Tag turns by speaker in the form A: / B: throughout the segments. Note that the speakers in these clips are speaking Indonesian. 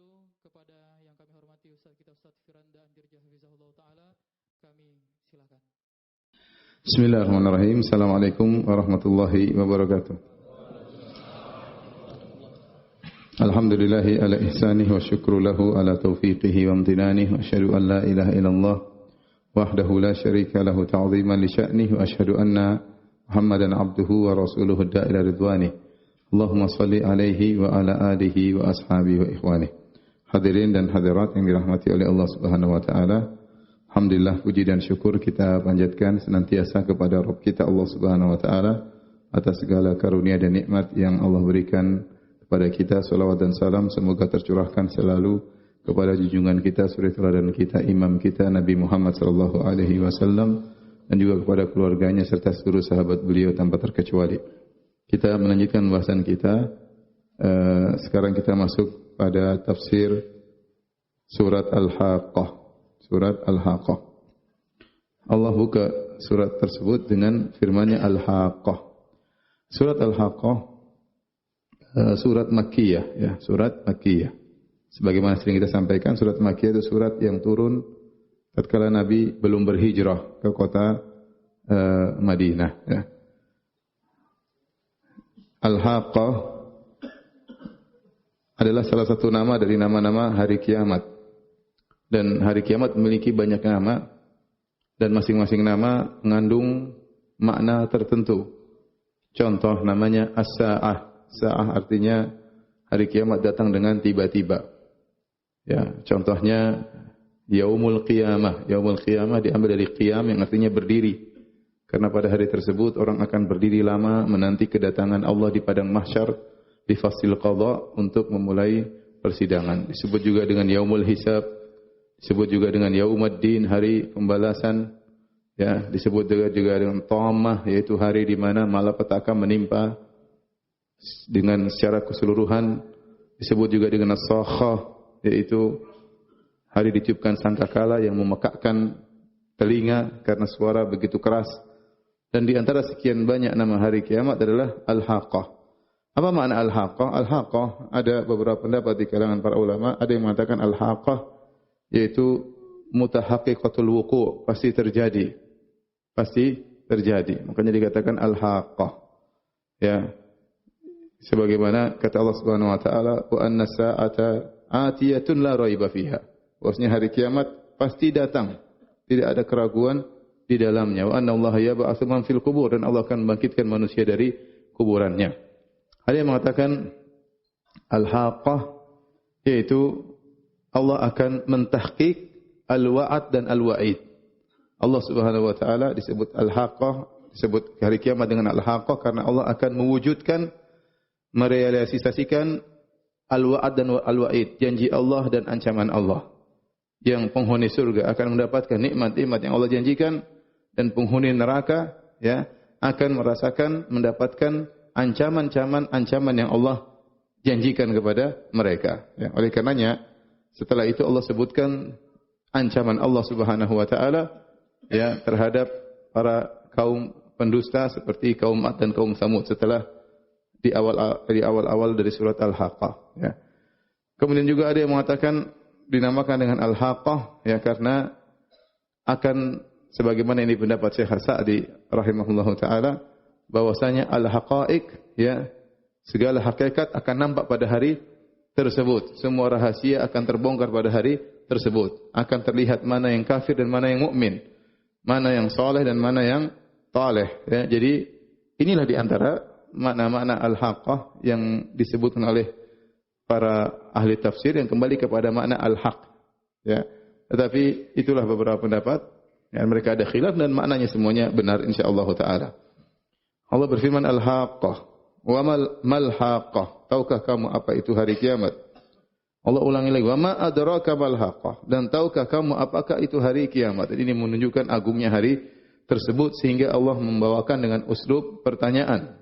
A: wabarakatuh. Kepada yang kami hormati Ustaz kita Ustaz Firanda Andirja Hafizahullah Ta'ala, kami silakan.
B: Bismillahirrahmanirrahim. Assalamualaikum warahmatullahi wabarakatuh. Alhamdulillahi ala ihsanih wa syukru lahu ala taufiqihi wa amtinanih wa asyhadu an la ilaha illallah wahdahu la syarika lahu ta'ziman li sya'nih wa asyhadu anna Muhammadan abduhu wa rasuluhu da'ila ridwanih. Allahumma salli alaihi wa ala alihi wa ashabihi wa ikhwanih. Hadirin dan hadirat yang dirahmati oleh Allah Subhanahu wa taala. Alhamdulillah, puji dan syukur kita panjatkan senantiasa kepada Rabb kita Allah Subhanahu wa taala atas segala karunia dan nikmat yang Allah berikan kepada kita. Salawat dan salam semoga tercurahkan selalu kepada junjungan kita, suri teladan kita, imam kita Nabi Muhammad sallallahu alaihi wasallam, dan juga kepada keluarganya serta seluruh sahabat beliau tanpa terkecuali. Kita melanjutkan bahasan kita. Sekarang kita masuk pada tafsir surat Al-Haqqah. Surat Al-Haqqah. Allah buka surat tersebut dengan firman-Nya Al-Haqqah. Surat Al-Haqqah surat Makkiyah, ya, surat Makkiyah. Sebagaimana sering kita sampaikan, surat Makkiyah itu surat yang turun tatkala Nabi belum berhijrah ke kota Madinah, ya. Al-Haqqah adalah salah satu nama dari nama-nama hari kiamat. Dan hari kiamat memiliki banyak nama dan masing-masing nama mengandung makna tertentu. Contoh namanya As-Sa'ah. Sa'ah artinya hari kiamat datang dengan tiba-tiba. Ya, contohnya Yaumul Qiyamah. Yaumul Qiyamah diambil dari qiyam yang artinya berdiri. Karena pada hari tersebut orang akan berdiri lama menanti kedatangan Allah di padang mahsyar di fasil qadha untuk memulai persidangan. Disebut juga dengan Yaumul Hisab, disebut juga dengan Yaumuddin, hari pembalasan. Ya, disebut juga dengan Thammah, yaitu hari di mana malapetaka menimpa dengan secara keseluruhan. Disebut juga dengan As-Sakhah, yaitu hari ditiupkan sangkakala yang memekakkan telinga karena suara begitu keras. Dan di antara sekian banyak nama hari kiamat adalah Al-Haqqah. Apa makna Al-Haqqah? Al-Haqqah ada beberapa pendapat di kalangan para ulama. Ada yang mengatakan Al-Haqqah yaitu mutahaqqiqatul wuqu', pasti terjadi. Pasti terjadi. Makanya dikatakan Al-Haqqah. Ya. Sebagaimana kata Allah Subhanahu wa taala, wa anna sa'ata atiyatun la raiba fiha. Bahwasanya hari kiamat pasti datang, tidak ada keraguan di dalamnya. Wa anna Allah yab'atsu man fil qubur, dan Allah akan membangkitkan manusia dari kuburannya. Ada yang mengatakan Al-Haqqah yaitu Allah akan mentahqiq al-wa'ad dan al-wa'id. Allah Subhanahu wa taala disebut Al-Haqqah, disebut hari kiamat dengan Al-Haqqah karena Allah akan mewujudkan, merealisasikan al-wa'ad dan al-wa'id, janji Allah dan ancaman Allah. Yang penghuni surga akan mendapatkan nikmat-nikmat yang Allah janjikan, dan penghuni neraka ya akan merasakan mendapatkan ancaman yang Allah janjikan kepada mereka. Ya, oleh karenanya setelah itu Allah sebutkan ancaman Allah Subhanahu wa taala ya terhadap para kaum pendusta seperti kaum Ad dan kaum Samud setelah di awal-awal dari surat Al-Haqqah, ya. Kemudian juga ada yang mengatakan dinamakan dengan Al-Haqqah ya karena akan sebagaimana ini pendapat Syekh Sa'di rahimahullahu taala bahwasanya al-haqa'iq ya segala hakikat akan nampak pada hari tersebut. Semua rahasia akan terbongkar pada hari tersebut. Akan terlihat mana yang kafir dan mana yang mukmin, mana yang saleh dan mana yang taleh ya. Jadi inilah di antara makna-makna Al-Haqqah yang disebutkan oleh para ahli tafsir yang kembali kepada makna al-haq ya. Tetapi itulah beberapa pendapat yang mereka ada khilaf dan maknanya semuanya benar insyaallah taala. Allah berfirman Al-Haqqah wa mal haqqah, tahukah kamu apa itu hari kiamat? Allah ulangi lagi wa ma adraka mal haqqah, dan tahukah kamu apakah itu hari kiamat? Ini menunjukkan agungnya hari tersebut sehingga Allah membawakan dengan uslub pertanyaan.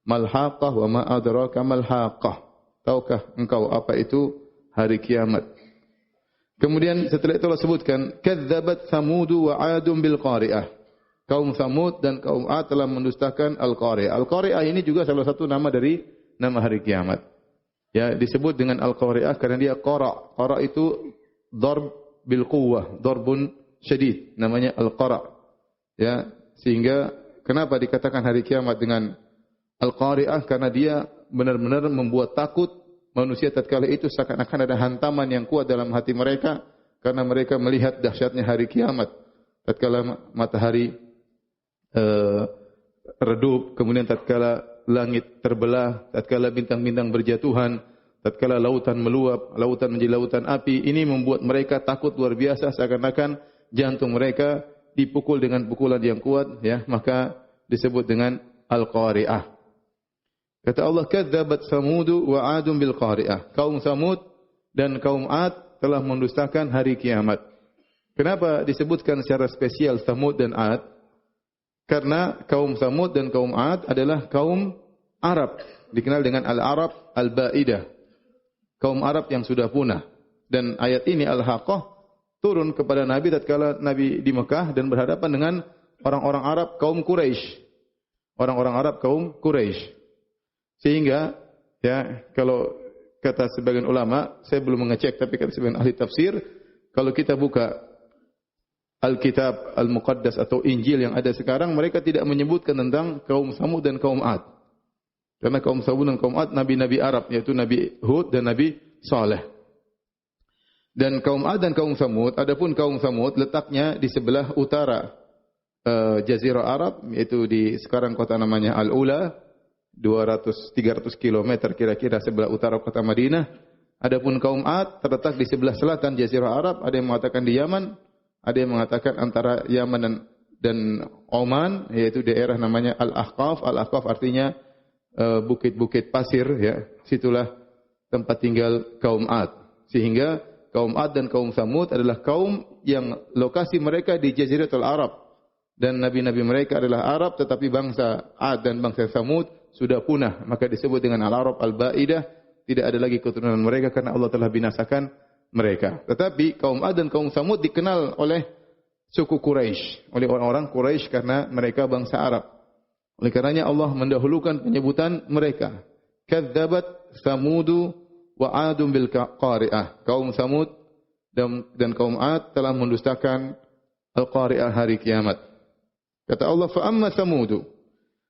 B: Mal haqqah wa ma adraka mal haqqah. Tahukah engkau apa itu hari kiamat? Kemudian setelah itu Allah sebutkan kadzabat Tsamud wa 'Adun bil qari'ah. Kaum Tsamud dan kaum 'Ad telah mendustakan Al-Qari'ah. Al-Qari'ah ini juga salah satu nama dari nama hari kiamat. Ya, disebut dengan al-qari'ah karena dia qara'. Qara' itu darb bil quwwah, darbun syadid, namanya al-qara'. Ya, sehingga kenapa dikatakan hari kiamat dengan al-qari'ah? Karena dia benar-benar membuat takut manusia tatkala itu, seakan-akan ada hantaman yang kuat dalam hati mereka karena mereka melihat dahsyatnya hari kiamat. Tatkala matahari redup, kemudian tatkala langit terbelah, tatkala bintang-bintang berjatuhan, tatkala lautan meluap, lautan menjadi lautan api, ini membuat mereka takut luar biasa, seakan-akan jantung mereka dipukul dengan pukulan yang kuat, ya, maka disebut dengan al-qari'ah. Kata Allah, kadzabat Samudu wa 'Adun bil qari'ah. Kaum Samud dan kaum 'Ad telah mendustakan hari kiamat. Kenapa disebutkan secara spesial Samud dan 'Ad? Karena kaum Samud dan kaum 'Ad adalah kaum Arab, dikenal dengan al-Arab al-Ba'idah. Kaum Arab yang sudah punah. Dan ayat ini Al-Haqqah turun kepada Nabi tatkala Nabi di Mekah dan berhadapan dengan orang-orang Arab kaum Quraisy. Orang-orang Arab kaum Quraisy. Sehingga ya, kalau kata sebagian ulama, saya belum mengecek tapi kata sebagian ahli tafsir, kalau kita buka Alkitab Al-Muqaddas atau Injil yang ada sekarang, mereka tidak menyebutkan tentang kaum Samud dan kaum 'Ad. Karena kaum Samud dan kaum 'Ad nabi-nabi Arab, yaitu Nabi Hud dan Nabi Saleh. Dan kaum 'Ad dan kaum Samud, adapun kaum Samud letaknya di sebelah utara Jazirah Arab, yaitu di sekarang kota namanya Al-Ula, 300 km kira-kira sebelah utara kota Madinah. Adapun kaum 'Ad terletak di sebelah selatan Jazirah Arab, ada yang mengatakan di Yaman, ada yang mengatakan antara Yaman dan Oman, yaitu daerah namanya Al-Ahqaf. Al-Ahqaf artinya bukit-bukit pasir, ya. Situlah tempat tinggal kaum 'Ad. Sehingga kaum 'Ad dan kaum Samud adalah kaum yang lokasi mereka di Jaziratul Arab. Dan nabi-nabi mereka adalah Arab, tetapi bangsa 'Ad dan bangsa Samud sudah punah. Maka disebut dengan Al-Arab Al-Ba'idah. Tidak ada lagi keturunan mereka karena Allah telah binasakan mereka. Tetapi kaum 'Ad dan kaum Samud dikenal oleh suku Quraisy, oleh orang-orang Quraisy karena mereka bangsa Arab. Oleh karenanya Allah mendahulukan penyebutan mereka. Kadzabat Samudu wa 'Adun bil qari'ah. Kaum Samud dan kaum 'Ad telah mendustakan al-qari'ah, hari kiamat. Kata Allah, fa amma Samudu.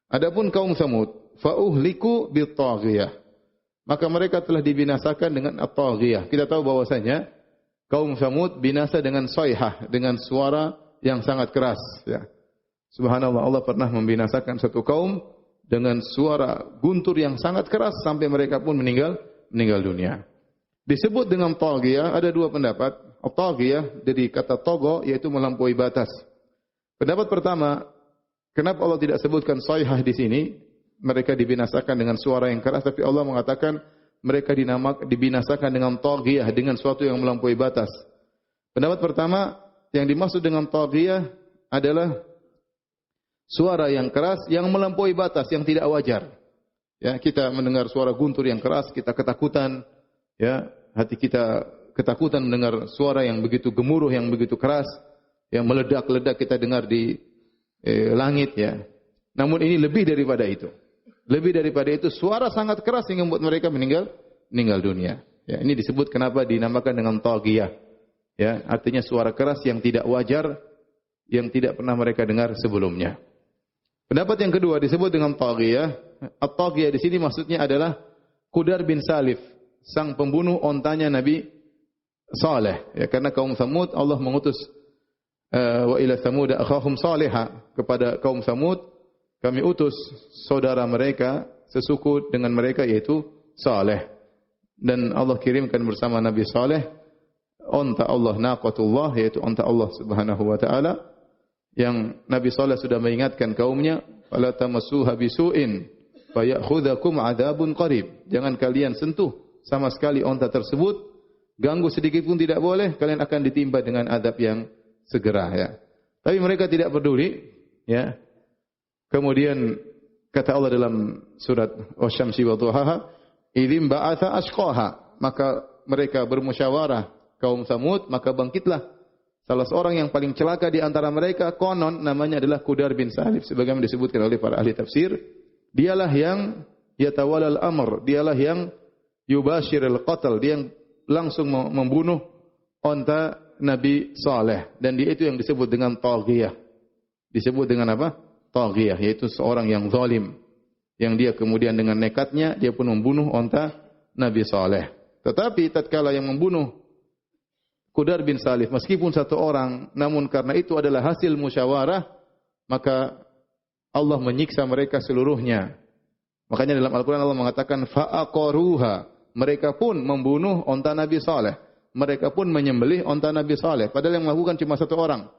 B: Adapun kaum Samud, fa uhliku bit taghiyah. Maka mereka telah dibinasakan dengan at-taghiyah. Kita tahu bahwasanya kaum Samud binasa dengan sayhah, dengan suara yang sangat keras, ya. Subhanallah, Allah pernah membinasakan satu kaum dengan suara guntur yang sangat keras sampai mereka pun meninggal dunia. Disebut dengan taghiyah, ada dua pendapat. Taghiyah dari kata togo, yaitu melampaui batas. Pendapat pertama, kenapa Allah tidak sebutkan sayhah di sini? Mereka dibinasakan dengan suara yang keras, tapi Allah mengatakan mereka dibinasakan dengan taghiyah, dengan suatu yang melampaui batas. Pendapat pertama, yang dimaksud dengan taghiyah adalah suara yang keras yang melampaui batas, yang tidak wajar. Ya, kita mendengar suara guntur yang keras, kita ketakutan, ya, hati kita ketakutan mendengar suara yang begitu gemuruh, yang begitu keras, yang meledak-ledak kita dengar di langit, ya. Namun ini lebih daripada itu. Lebih daripada itu, suara sangat keras yang membuat mereka meninggal dunia. Ya, ini disebut kenapa dinamakan dengan taghiyah. Ya, artinya suara keras yang tidak wajar, yang tidak pernah mereka dengar sebelumnya. Pendapat yang kedua disebut dengan taghiyah. At-taghiyah di sini maksudnya adalah Qudar bin Salif, sang pembunuh ontanya Nabi Saleh. Ya, karena kaum Samud Allah mengutus wa ila Samud akhahum Salihah, kepada kaum Samud kami utus saudara mereka sesuku dengan mereka, yaitu Saleh. Dan Allah kirimkan bersama Nabi Saleh onta Allah, naqatullah, yaitu onta Allah Subhanahu wa taala, yang Nabi Saleh sudah mengingatkan kaumnya, fala tamassuha bisu'in fayakhudhukum adzabun qarib. Jangan kalian sentuh sama sekali onta tersebut, ganggu sedikit pun tidak boleh, kalian akan ditimpa dengan azab yang segera, ya. Tapi mereka tidak peduli, ya. Kemudian kata Allah dalam surat Asy-Syamsi wa Duhaha, idzim ba'atha ashqaha, maka mereka bermusyawarah kaum Samud, maka bangkitlah salah seorang yang paling celaka di antara mereka, konon namanya adalah Qudar bin Salif, sebagaimana disebutkan oleh para ahli tafsir. Dialah yang yatawallal amr, dialah yang yubashirul qatl, dia yang langsung membunuh onta Nabi Saleh, dan dia itu yang disebut dengan taghiyah. Disebut dengan apa? Taghiyah, yaitu seorang yang zalim, yang dia kemudian dengan nekatnya dia pun membunuh onta Nabi Saleh. Tetapi tatkala yang membunuh Qudar bin Salif meskipun satu orang, namun karena itu adalah hasil musyawarah, maka Allah menyiksa mereka seluruhnya. Makanya dalam Al-Quran Allah mengatakan fa'aqaruha, mereka pun membunuh onta Nabi Saleh. Mereka pun menyembelih onta Nabi Saleh. Padahal yang melakukan cuma satu orang.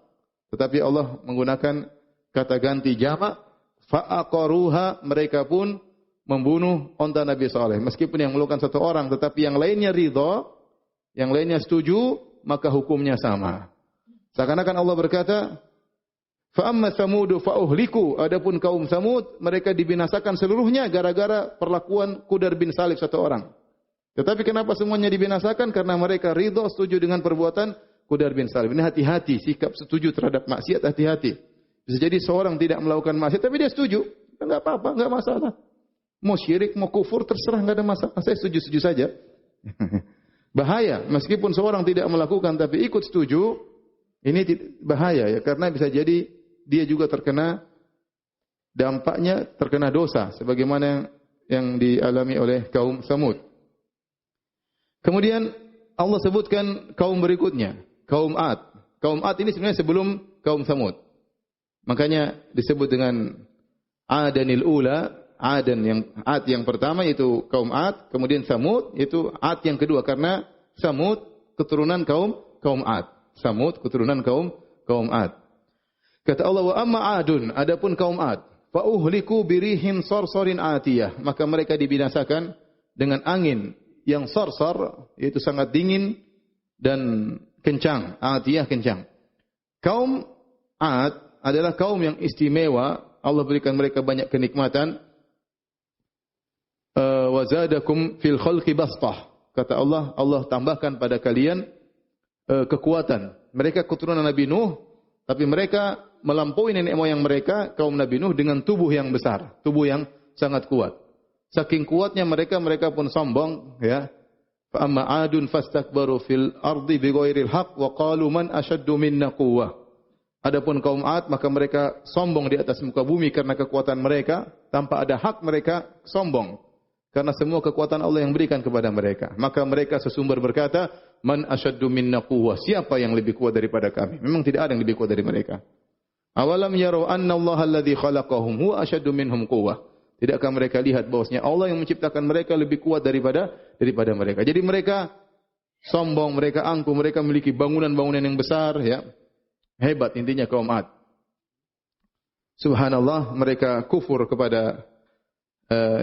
B: Tetapi Allah menggunakan kata ganti jamak. Fa'aqaruha, mereka pun membunuh onta Nabi Saleh. Meskipun yang melakukan satu orang, tetapi yang lainnya ridha, yang lainnya setuju, maka hukumnya sama. Seakan-akan Allah berkata, fa'amma samudu fa'uhliku. Adapun kaum Samud, mereka dibinasakan seluruhnya gara-gara perlakuan Qudar bin Salif satu orang. Tetapi kenapa semuanya dibinasakan? Karena mereka ridho, setuju dengan perbuatan Qudar bin Salif. Ini hati-hati, sikap setuju terhadap maksiat, hati-hati. Bisa jadi seorang tidak melakukan maksiat, tapi dia setuju. Enggak apa-apa, enggak masalah. Mau syirik, mau kufur, terserah, enggak ada masalah. Saya setuju-setuju saja. Bahaya, meskipun seorang tidak melakukan, tapi ikut setuju, ini bahaya ya, karena bisa jadi dia juga terkena dampaknya, terkena dosa, sebagaimana yang dialami oleh kaum Samud. Kemudian Allah sebutkan kaum berikutnya, kaum Ad. Kaum Ad ini sebenarnya sebelum kaum Samud. Makanya disebut dengan Adanil Ula, Ad yang pertama itu kaum Ad, kemudian Samud itu Ad yang kedua karena Samud keturunan kaum Ad. Samud keturunan kaum Ad. Kata Allah, wa amma Adun, adapun kaum Ad, fa uhliku birihin sarsarin atiyah, maka mereka dibinasakan dengan angin yang sarsar, yaitu sangat dingin dan kencang. Atiyah kencang. Kaum Ad adalah kaum yang istimewa. Allah berikan mereka banyak kenikmatan. Wa zadakum fil khalqi bastah. Kata Allah, Allah tambahkan pada kalian kekuatan. Mereka keturunan Nabi Nuh, tapi mereka melampaui nenek moyang mereka, kaum Nabi Nuh, dengan tubuh yang besar, tubuh yang sangat kuat. Saking kuatnya mereka pun sombong, ya. Fa amma 'adun fastakbaru fil ardi bighairil haqq wa qalu man ashaddu minna quwwah. Adapun kaum Ad, maka mereka sombong di atas muka bumi karena kekuatan mereka, tanpa ada hak mereka sombong. Karena semua kekuatan Allah yang berikan kepada mereka. Maka mereka sesumber berkata, man ashaddu minna quwwah. Siapa yang lebih kuat daripada kami? Memang tidak ada yang lebih kuat dari mereka. Awalam yarau anna Allah alladhi khalaqahum huwa ashaddu minhum quwwah. Tidakkah mereka lihat bahwasanya Allah yang menciptakan mereka lebih kuat daripada mereka. Jadi mereka sombong, mereka angkuh, mereka memiliki bangunan-bangunan yang besar, ya. Hebat intinya kaum Ad. Subhanallah, mereka kufur kepada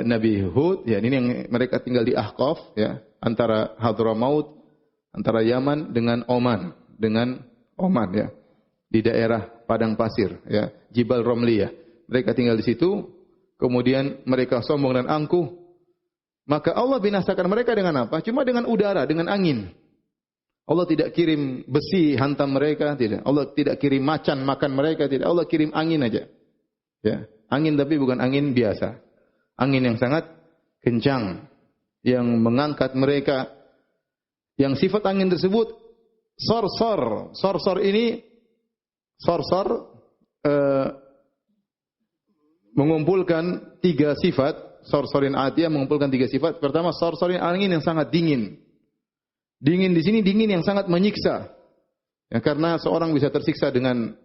B: Nabi Hud, ya, ini yang mereka tinggal di Ahqaf, ya, antara Hadramaut, antara Yaman dengan Oman, ya, di daerah padang pasir, ya, Jibal Romliyah. Mereka tinggal di situ. Kemudian mereka sombong dan angkuh. Maka Allah binasakan mereka dengan apa? Cuma dengan udara, dengan angin. Allah tidak kirim besi hantam mereka, tidak. Allah tidak kirim macan makan mereka, tidak. Allah kirim angin aja. Ya, angin tapi bukan angin biasa. Angin yang sangat kencang yang mengangkat mereka. Yang sifat angin tersebut sarsar. Sarsar ini mengumpulkan tiga sifat. Sarsarin atiyah mengumpulkan tiga sifat. Pertama, sarsarin angin yang sangat dingin. Dingin di sini dingin yang sangat menyiksa. Ya, karena seorang bisa tersiksa dengan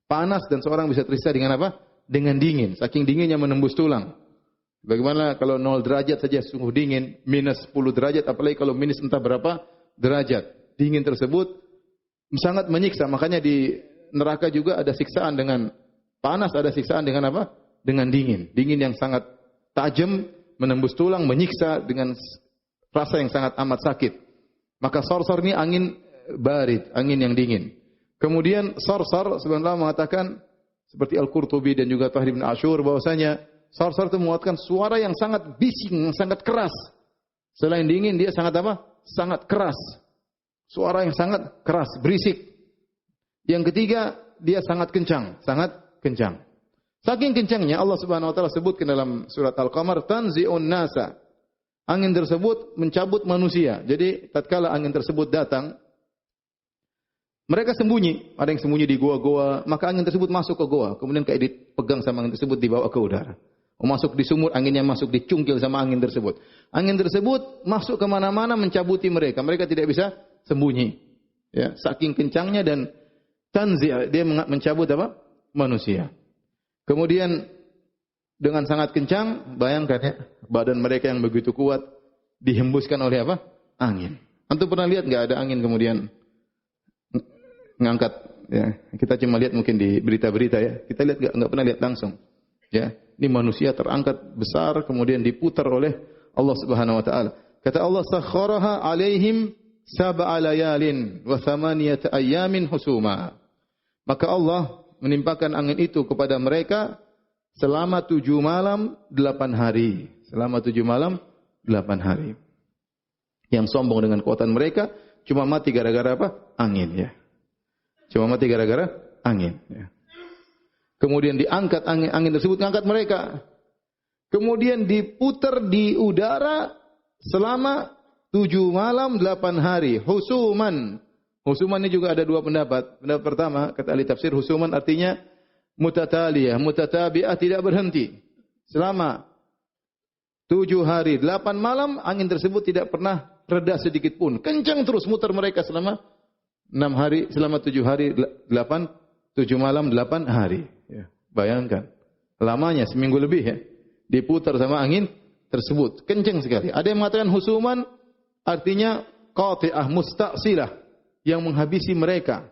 B: panas dan seorang bisa tersiksa dengan apa? Dengan dingin. Saking dinginnya menembus tulang. Bagaimana kalau 0 derajat saja sungguh dingin, minus 10 derajat, apalagi kalau minus entah berapa derajat. Dingin tersebut sangat menyiksa. Makanya di neraka juga ada siksaan dengan panas, ada siksaan dengan apa? Dengan dingin. Dingin yang sangat tajam, menembus tulang, menyiksa dengan rasa yang sangat amat sakit. Maka sarsar ini angin barid, angin yang dingin. Kemudian sarsar sebenarnya mengatakan seperti Al-Qurtubi dan juga Tahrir bin Ashur bahwasanya sarsar itu menguatkan suara yang sangat bising, yang sangat keras. Selain dingin dia sangat apa? Sangat keras. Suara yang sangat keras, berisik. Yang ketiga, dia sangat kencang, sangat kencang. Saking kencangnya Allah Subhanahu wa taala sebutkan dalam surat Al-Qamar, tanzi'un nasa. angin tersebut mencabut manusia. Jadi tatkala angin tersebut datang, mereka sembunyi. Ada yang sembunyi di goa-goa, maka angin tersebut masuk ke goa. Kemudian kayak dipegang sama angin tersebut, dibawa ke udara. Masuk di sumur, anginnya masuk, dicungkil sama angin tersebut. Angin tersebut masuk kemana-mana, mencabuti mereka. Mereka tidak bisa sembunyi. Ya, saking kencangnya dan tanzi', dia mencabut apa? Manusia. Kemudian dengan sangat kencang, bayangkan ya, badan mereka yang begitu kuat dihembuskan oleh apa? Angin. Antum pernah lihat nggak ada angin kemudian ngangkat? Ya, kita cuma lihat mungkin di berita-berita ya. Kita lihat nggak pernah lihat langsung. Ya, ini manusia terangkat besar kemudian diputar oleh Allah Subhanahu wa taala. Kata Allah, "Sakhkharaha 'alaihim sab'a layalin wa thamaniyata ayyamin husuma." Maka Allah menimpakan angin itu kepada mereka selama 7 malam 8 hari. Selama 7 malam 8 hari. Yang sombong dengan kekuatan mereka cuma mati gara-gara apa? Angin ya. Cuma mati gara-gara angin ya. Kemudian diangkat angin tersebut, mengangkat mereka. Kemudian diputar di udara selama 7 malam 8 hari. Husuman. Husuman ini juga ada 2 pendapat. Pendapat pertama, kata ahli tafsir, husuman artinya mutataliyah, mutatabi'ah, tidak berhenti. Selama 7 hari 8 malam, angin tersebut tidak pernah reda sedikit pun. Kencang terus muter mereka selama 6 hari, selama 7 hari 7 malam 8 hari. Ya, bayangkan. Lamanya seminggu lebih ya. Diputar sama angin tersebut. Kencang sekali. Ada yang mengatakan husuman artinya qati'ah, musta'silah, yang menghabisi mereka.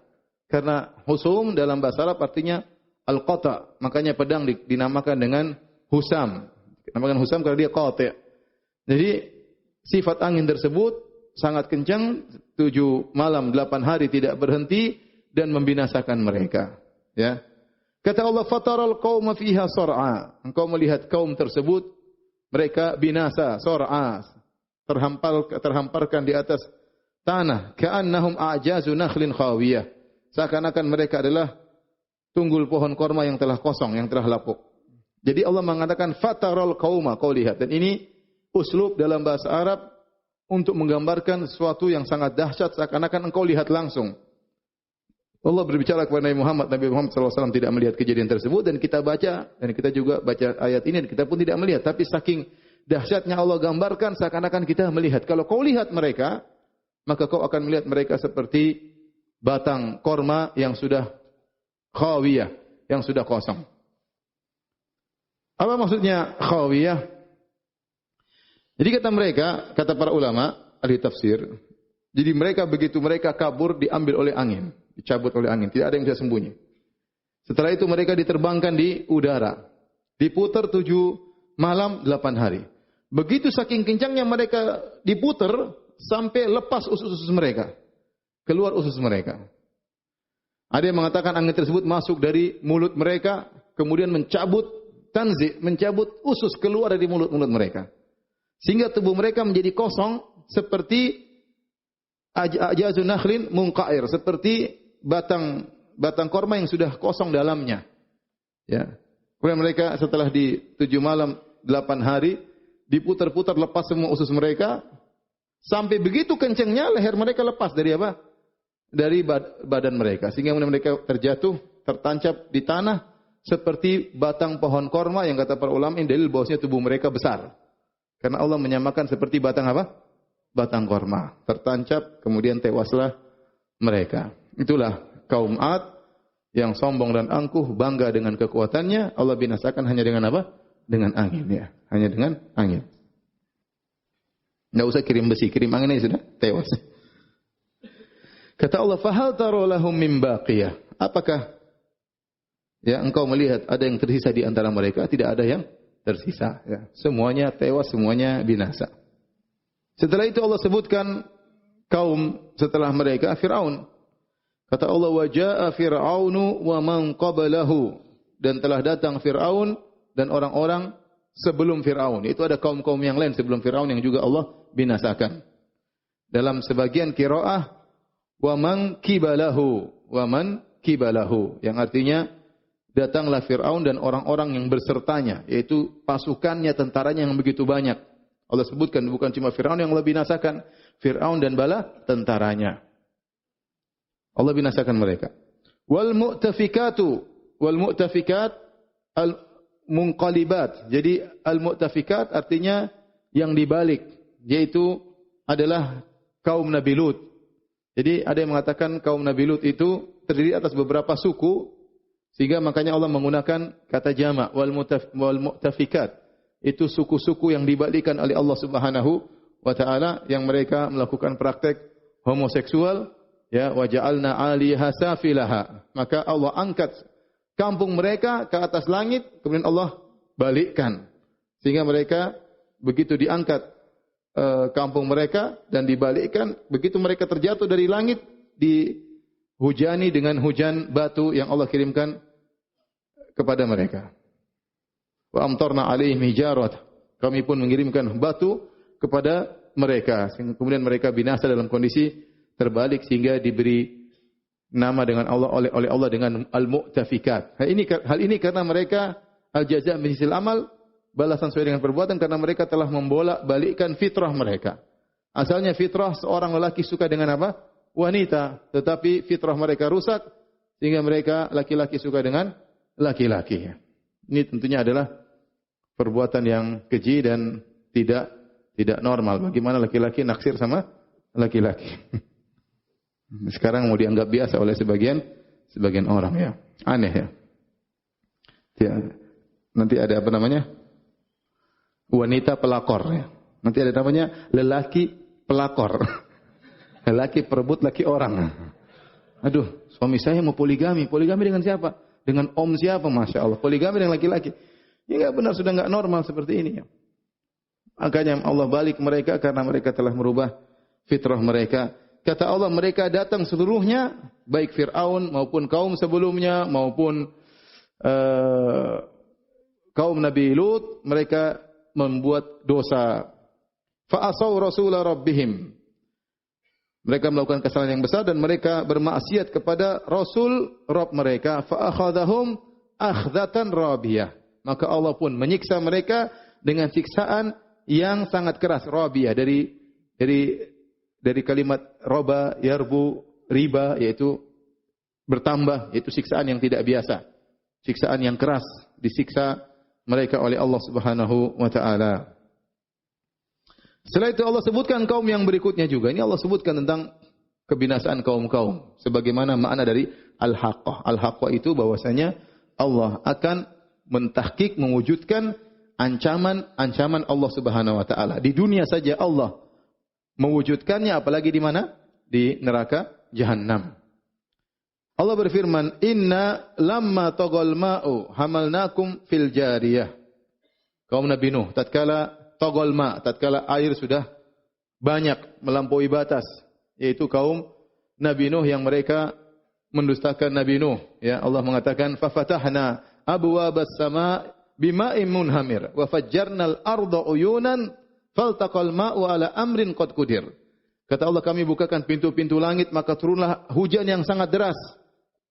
B: Karena husum dalam bahasa Arab artinya al-qata'. Makanya pedang dinamakan dengan husam. Dinamakan husam karena dia qati'. Jadi sifat angin tersebut sangat kencang, 7 malam 8 hari tidak berhenti dan membinasakan mereka. Ya. Kata Allah, fataral qauma fiha sar'a. Engkau melihat kaum tersebut mereka binasa, sar'a, terhamparkan di atas tanah, ka'annahum a'jazu nakhlin khawiyah. Seakan-akan mereka adalah tunggul pohon korma yang telah kosong, yang telah lapuk. Jadi Allah mengatakan fataral qauma, kau lihat. Dan ini uslub dalam bahasa Arab untuk menggambarkan sesuatu yang sangat dahsyat, seakan-akan engkau lihat langsung. Allah berbicara kepada Nabi Muhammad SAW tidak melihat kejadian tersebut, dan kita baca, dan kita juga baca ayat ini, dan kita pun tidak melihat. Tapi saking dahsyatnya Allah gambarkan, seakan-akan kita melihat. Kalau kau lihat mereka, maka kau akan melihat mereka seperti batang korma yang sudah khawiyah, yang sudah kosong. Apa maksudnya khawiyah? Jadi kata mereka, kata para ulama, ahli tafsir, jadi mereka begitu mereka kabur diambil oleh angin, dicabut oleh angin, tidak ada yang bisa sembunyi. Setelah itu mereka diterbangkan di udara, diputar 7 malam 8 hari. Begitu saking kencangnya mereka diputar sampai lepas usus-usus mereka, keluar usus mereka. Ada yang mengatakan angin tersebut masuk dari mulut mereka, kemudian mencabut tanzi, mencabut usus keluar dari mulut-mulut mereka. Sehingga tubuh mereka menjadi kosong seperti ajazun nakhlin munqair, seperti batang korma yang sudah kosong dalamnya. Ya. Kemudian mereka setelah di 7 malam 8 hari diputar-putar, lepas semua usus mereka, sampai begitu kencangnya leher mereka lepas dari apa? Dari badan mereka, sehingga mereka terjatuh, tertancap di tanah seperti batang pohon korma, yang kata para ulama ini dalil bahwasanya tubuh mereka besar. Karena Allah menyamakan seperti batang apa? Batang korma. Tertancap, kemudian tewaslah mereka. Itulah kaum Ad yang sombong dan angkuh, bangga dengan kekuatannya. Allah binasakan hanya dengan apa? Dengan angin ya. Hanya dengan angin. Tidak usah kirim besi, kirim angin aja sudah tewas. Kata Allah, "Fahal tara lahum min baqiyah?" Apakah ya engkau melihat ada yang tersisa di antara mereka? Tidak ada yang tersisa. Ya. Semuanya tewas, semuanya binasa. Setelah itu Allah sebutkan kaum setelah mereka, Fir'aun. Kata Allah, wa jaa Fir'aunu wa man qablahu. Dan telah datang Fir'aun dan orang-orang sebelum Fir'aun. Itu ada kaum-kaum yang lain sebelum Fir'aun yang juga Allah binasakan. Dalam sebagian qiraah, wa man kibalahu. Wa man kibalahu. Yang artinya, datanglah Fir'aun dan orang-orang yang bersertanya, yaitu pasukannya, tentaranya yang begitu banyak. Allah sebutkan bukan cuma Fir'aun yang Allah binasakan, Fir'aun dan bala tentaranya. Allah binasakan mereka. Wal mu'tafikat al munqalibat. Jadi al mu'tafikat artinya yang dibalik, yaitu adalah kaum Nabi Lut. Jadi ada yang mengatakan kaum Nabi Lut itu terdiri atas beberapa suku, sehingga makanya Allah menggunakan kata jama' wal mu'tafikat. Itu suku-suku yang dibalikkan oleh Allah Subhanahu wa taala yang mereka melakukan praktek homoseksual, ya, wa ja'alna 'aliha safilaha. Maka Allah angkat kampung mereka ke atas langit, kemudian Allah balikkan. Sehingga mereka begitu diangkat kampung mereka dan dibalikkan, begitu mereka terjatuh dari langit dihujani dengan hujan batu yang Allah kirimkan kepada mereka. Wa amtarna alaihim hijarat. Kami pun mengirimkan batu kepada mereka. Kemudian mereka binasa dalam kondisi terbalik sehingga diberi nama dengan Allah oleh Allah dengan al-mu'tafikat. Hal ini karena mereka al-jaza' min jinsil amal, balasan sesuai dengan perbuatan, karena mereka telah membolak-balikkan fitrah mereka. Asalnya fitrah seorang lelaki suka dengan apa? Wanita, tetapi fitrah mereka rusak sehingga mereka laki-laki suka dengan laki-laki. Ini tentunya adalah perbuatan yang keji dan tidak normal. Bagaimana laki-laki naksir sama laki-laki? Sekarang mau dianggap biasa oleh sebagian orang, ya. Aneh, ya. Ya. Nanti ada apa namanya? Wanita pelakor, ya. Nanti ada namanya lelaki pelakor. Lelaki perebut laki orang. Aduh, suami saya mau poligami. Poligami dengan siapa? Dengan om siapa? Masya Allah. Poligami dengan laki-laki. Ini enggak benar, sudah enggak normal seperti ini, ya. Makanya Allah balik mereka karena mereka telah merubah fitrah mereka. Kata Allah, mereka datang seluruhnya, baik Fir'aun maupun kaum sebelumnya maupun kaum Nabi Lut, mereka membuat dosa. Fa'asaw rasula rabbihim. Mereka melakukan kesalahan yang besar dan mereka bermaksiat kepada Rasul Rabb mereka. Fa'akhadhahum akhdatan rabiyah. Maka Allah pun menyiksa mereka dengan siksaan yang sangat keras. Rabiyah dari kalimat roba, yarbu, riba, yaitu bertambah, yaitu siksaan yang tidak biasa. Siksaan yang keras disiksa mereka oleh Allah Subhanahu wa taala. Setelah itu Allah sebutkan kaum yang berikutnya juga. Ini Allah sebutkan tentang kebinasaan kaum-kaum. Sebagaimana makna dari al-haqqah. Al-haqqah itu bahwasanya Allah akan mentahqiq, mewujudkan ancaman Allah Subhanahu wa taala. Di dunia saja Allah mewujudkannya, apalagi di mana? Di neraka Jahannam. Allah berfirman, "Inna lamma tagal ma'u hamalnakum fil jariyah." Kaum Nabi Nuh tatkala tagal ma, tatkala air sudah banyak melampaui batas, yaitu kaum Nabi Nuh yang mereka mendustakan Nabi Nuh, ya. Allah mengatakan, "Fa fatahna abwabas sama' bima'in munhamir wa fajjarnal arda uyunan faltaqal ma'u ala amrin qad qudir." Kata Allah, kami bukakan pintu-pintu langit, maka turunlah hujan yang sangat deras.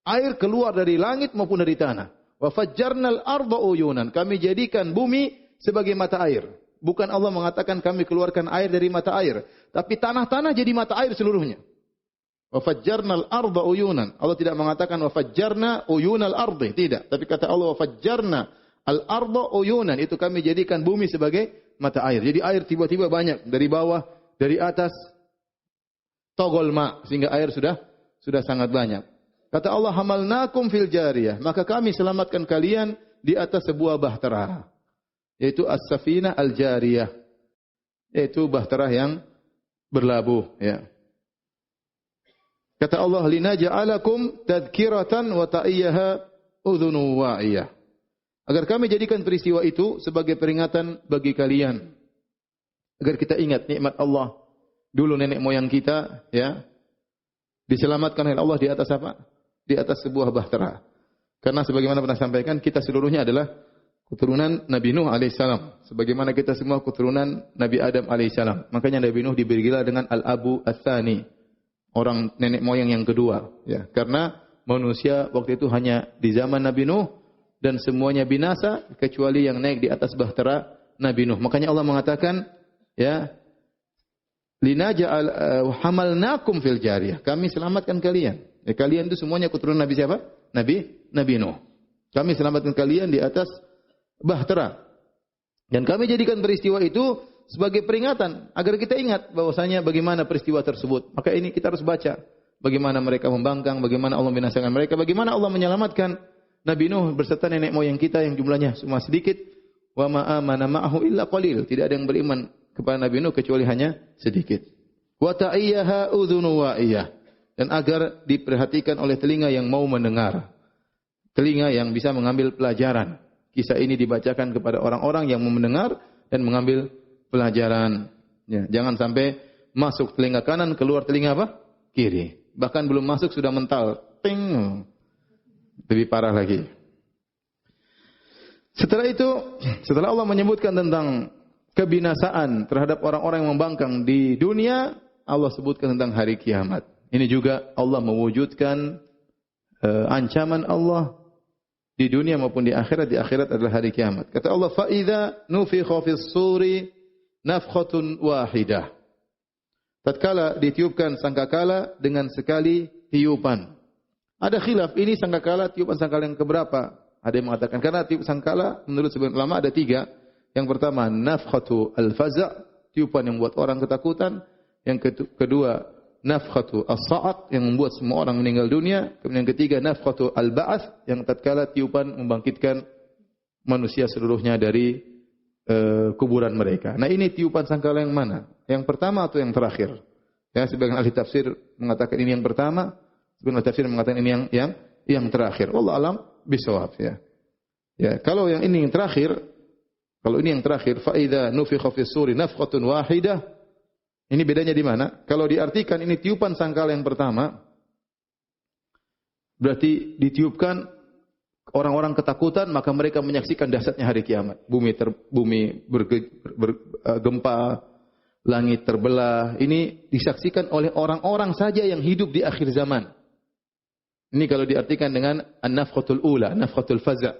B: Air keluar dari langit maupun dari tanah. Wa fajjarnal arda uyunan. Kami jadikan bumi sebagai mata air. Bukan Allah mengatakan kami keluarkan air dari mata air, tapi tanah-tanah jadi mata air seluruhnya. Wa fajjarnal arda uyunan. Allah tidak mengatakan wa fajjarna uyunal ardi, tidak. Tapi kata Allah wa fajjarna al arda uyunan, itu kami jadikan bumi sebagai mata air. Jadi air tiba-tiba banyak dari bawah, dari atas. Togol ma, sehingga air sudah sangat banyak. Kata Allah, hamalnakum fil jariyah, maka kami selamatkan kalian di atas sebuah bahtera, yaitu as-safina al-jariyah, yaitu bahtera yang berlabuh, ya. Kata Allah, linaja'alakum tadhkiratan wa ta'iyyaha udhunu wa'iyah. Agar kami jadikan peristiwa itu sebagai peringatan bagi kalian. Agar kita ingat nikmat Allah. Dulu nenek moyang kita, ya, diselamatkan oleh Allah di atas apa? Di atas sebuah bahtera. Karena sebagaimana pernah sampaikan, kita seluruhnya adalah keturunan Nabi Nuh alaihissalam. Sebagaimana kita semua keturunan Nabi Adam alaihissalam. Makanya Nabi Nuh diberi gelar dengan Al-Abu Ats-Tsani. Orang nenek moyang yang kedua. Ya. Karena manusia waktu itu hanya di zaman Nabi Nuh. Dan semuanya binasa kecuali yang naik di atas bahtera Nabi Nuh. Makanya Allah mengatakan, ya, linaja'al hamalnakum fil jariyah. Kami selamatkan kalian. Ya, kalian itu semuanya keturunan Nabi siapa? Nabi Nuh. Kami selamatkan kalian di atas bahtera. Dan kami jadikan peristiwa itu sebagai peringatan agar kita ingat bahwasanya bagaimana peristiwa tersebut. Maka ini kita harus baca bagaimana mereka membangkang, bagaimana Allah membinasakan mereka, bagaimana Allah menyelamatkan Nabi Nuh berserta nenek moyang kita yang jumlahnya cuma sedikit. Wa ma amana ma'ahu illa qalil. Tidak ada yang beriman kepada Nabi Nuh kecuali hanya sedikit. Wa ta'iyyaha udhunu wa'iyah. Dan agar diperhatikan oleh telinga yang mau mendengar. Telinga yang bisa mengambil pelajaran. Kisah ini dibacakan kepada orang-orang yang mau mendengar dan mengambil pelajaran. Ya, jangan sampai masuk telinga kanan, keluar telinga apa? Kiri. Bahkan belum masuk sudah mental. Ting. Lebih parah lagi. Setelah itu, setelah Allah menyebutkan tentang kebinasaan terhadap orang-orang yang membangkang di dunia, Allah sebutkan tentang hari kiamat. Ini juga Allah mewujudkan ancaman Allah di dunia maupun di akhirat. Di akhirat adalah hari kiamat. Kata Allah, فَإِذَا نُفِخَ فِي الصُّورِ نَفْخَةٌ وَاحِدَةٌ. Tatkala ditiupkan sangkakala dengan sekali tiupan. Ada khilaf, ini sangkakala, tiupan sangkakala yang keberapa? Ada yang mengatakan, karena tiup sangkakala menurut sebagian ulama ada 3. Yang pertama, nafkhatu al-faza', tiupan yang membuat orang ketakutan. Yang kedua, nafkhatu as-sa'aq, yang membuat semua orang meninggal dunia. Kemudian yang ketiga, nafkhatu al-ba'ath, yang tatkala tiupan membangkitkan manusia seluruhnya dari kuburan mereka. Nah, ini tiupan sangkakala yang mana? Yang pertama atau yang terakhir? Ya, sebagian ahli tafsir mengatakan ini yang pertama, sebagian ahli tafsir mengatakan ini yang terakhir. Wallahu alam bisawab, ya. Ya, kalau yang ini yang terakhir, fa idza nufikha fis suri nafkhatun wahidah. Ini bedanya di mana? Kalau diartikan ini tiupan sangkala yang pertama, berarti ditiupkan orang-orang ketakutan, maka mereka menyaksikan dahsyatnya hari kiamat. Bumi bergempa, langit terbelah. Ini disaksikan oleh orang-orang saja yang hidup di akhir zaman. Ini kalau diartikan dengan an-nafkhatul ula, nafkhatul faza',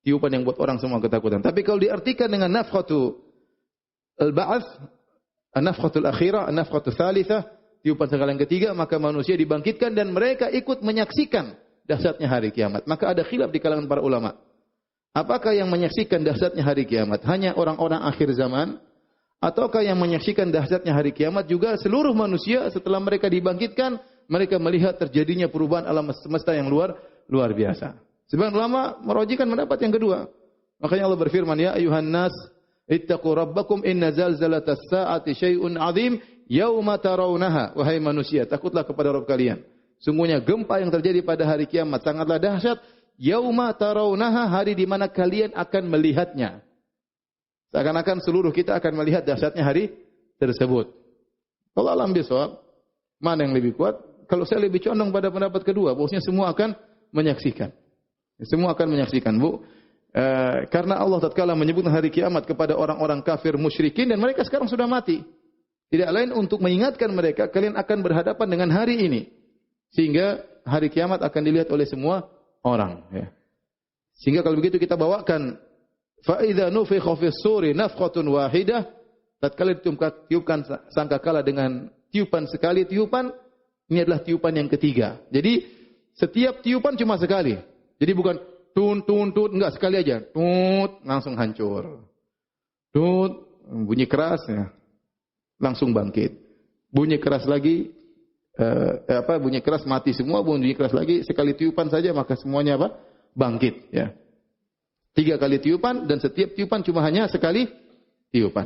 B: tiupan yang buat orang semua ketakutan. Tapi kalau diartikan dengan nafkhatul al-ba'ats, an-nafkhatul akhirah, an-nafkhatul tsalitsah, tiupan sangkala yang ketiga, maka manusia dibangkitkan dan mereka ikut menyaksikan dahsyatnya hari kiamat. Maka ada khilaf di kalangan para ulama. Apakah yang menyaksikan dahsyatnya hari kiamat hanya orang-orang akhir zaman, ataukah yang menyaksikan dahsyatnya hari kiamat juga seluruh manusia setelah mereka dibangkitkan, mereka melihat terjadinya perubahan alam semesta yang luar biasa. Sebagian ulama merojikan pendapat yang kedua. Makanya Allah berfirman, ya ayuhan nas ittaqu rabbakum inna zalzalatas sa'ati syai'un 'adzim yauma tarawunaha. Wahai manusia, takutlah kepada Rabb kalian. Sungguhnya gempa yang terjadi pada hari kiamat sangatlah dahsyat. Yauma tarawunaha, hari di mana kalian akan melihatnya. Seakan-akan seluruh kita akan melihat dahsyatnya hari tersebut. Kalau alam bisawab, mana yang lebih kuat? Kalau saya lebih condong pada pendapat kedua, bahwasanya semua akan menyaksikan. Semua akan menyaksikan, Bu. Karena Allah tatkala menyebutkan hari kiamat kepada orang-orang kafir musyrikin dan mereka sekarang sudah mati. Tidak lain untuk mengingatkan mereka, kalian akan berhadapan dengan hari ini. Sehingga hari kiamat akan dilihat oleh semua orang. Ya. Sehingga kalau begitu kita bawakan فَإِذَا نُفِخَ فِي الصُّورِ نَفْخَةٌ وَاحِدَةٌ. Tatkala tiupkan sangkakala dengan tiupan sekali tiupan, ini adalah tiupan yang ketiga. Jadi setiap tiupan cuma sekali. Jadi bukan tun, enggak, sekali aja. Tut, langsung hancur. Tut, bunyi keras ya. Langsung bangkit. Bunyi keras lagi, bunyi keras mati semua, bunyi keras lagi, sekali tiupan saja maka semuanya apa? Bangkit ya. 3 kali tiupan dan setiap tiupan cuma hanya sekali tiupan.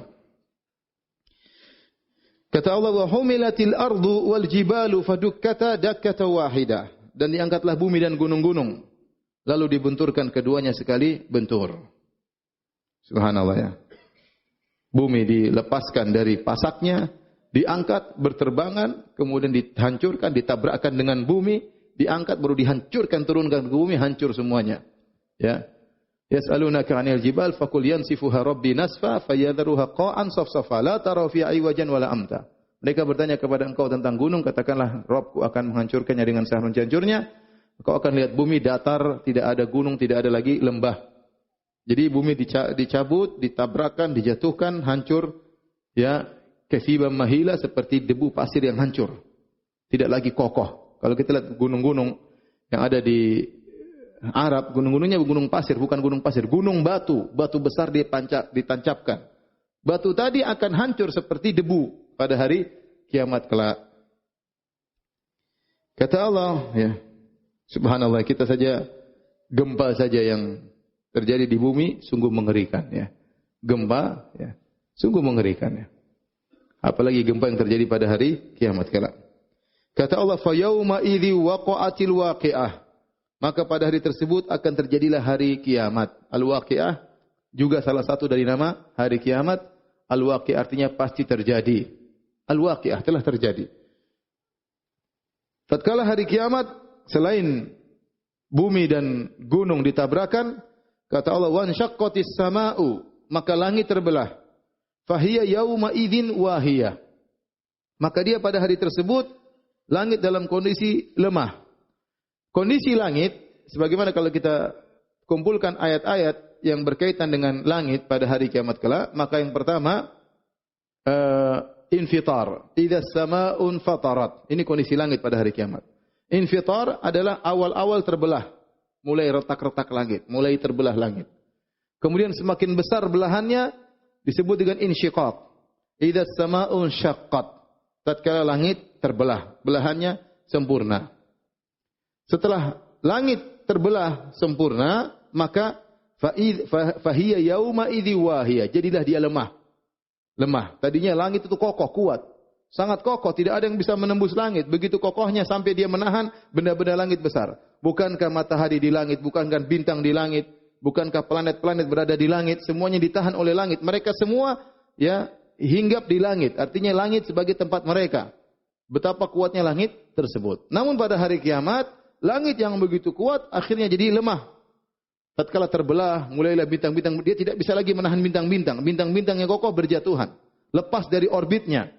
B: Kata Allah, wa humilatil ardu wal jibalu fadukkata dakkata wahidah. Dan diangkatlah bumi dan gunung-gunung, lalu dibenturkan keduanya sekali bentur. Subhanallah ya. Bumi dilepaskan dari pasaknya, diangkat berterbangan, kemudian dihancurkan, ditabrakkan dengan bumi, diangkat baru dihancurkan, turunkan ke bumi, hancur semuanya. Ya. Yas'alunaka 'anil jibal faqul yansifuha rabbi nasfa fayadharuha qa'an safsafa la tara fiha aywajan wala amta. Mereka bertanya kepada engkau tentang gunung, katakanlah Rabbku akan menghancurkannya dengan sehancur-hancurnya. Engkau akan lihat bumi datar, tidak ada gunung, tidak ada lagi lembah. Jadi bumi dicabut, ditabrakkan, dijatuhkan, hancur ya kesiban mahila, seperti debu pasir yang hancur. Tidak lagi kokoh. Kalau kita lihat gunung-gunung yang ada di Arab, gunung-gunungnya gunung pasir, bukan gunung pasir, gunung batu, batu besar ditancapkan. Batu tadi akan hancur seperti debu pada hari kiamat kelak. Kata Allah, ya, subhanallah, kita saja gempa saja yang terjadi di bumi sungguh mengerikan, ya. Gempa, ya, sungguh mengerikan, ya. Apalagi gempa yang terjadi pada hari kiamat kelak. Kata Allah, fa yauma idzi waqa'atil waqi'ah. Maka pada hari tersebut akan terjadilah hari kiamat. Al-waqi'ah juga salah satu dari nama hari kiamat. Al-waqi'ah artinya pasti terjadi. Al-waqi'ah telah terjadi. Tatkala hari kiamat, selain bumi dan gunung ditabrakan, kata Allah, wan syaqqatis sama'u, maka langit terbelah. Fahiya yauma idzin wahiyah. Maka dia pada hari tersebut langit dalam kondisi lemah. Kondisi langit, sebagaimana kalau kita kumpulkan ayat-ayat yang berkaitan dengan langit pada hari kiamat kelak, maka yang pertama infitar, idza samaa'un fatarat. Ini kondisi langit pada hari kiamat. Infitar adalah awal-awal terbelah, mulai retak-retak langit, mulai terbelah langit. Kemudian semakin besar belahannya disebut dengan insyiqaq. Idza samaa'un syaqqat. Tatkala langit terbelah, belahannya sempurna. Setelah langit terbelah sempurna, maka fahiya yauma idzi wahiyah. Jadilah dia lemah. Lemah. Tadinya langit itu kokoh, kuat. Sangat kokoh, tidak ada yang bisa menembus langit. Begitu kokohnya sampai dia menahan benda-benda langit besar. Bukankah matahari di langit, bukankah bintang di langit, bukankah planet-planet berada di langit, semuanya ditahan oleh langit. Mereka semua ya hinggap di langit. Artinya langit sebagai tempat mereka. Betapa kuatnya langit tersebut. Namun pada hari kiamat, langit yang begitu kuat akhirnya jadi lemah. Tatkala terbelah, mulailah bintang-bintang, dia tidak bisa lagi menahan bintang-bintang. Bintang-bintang yang kokoh berjatuhan. Lepas dari orbitnya.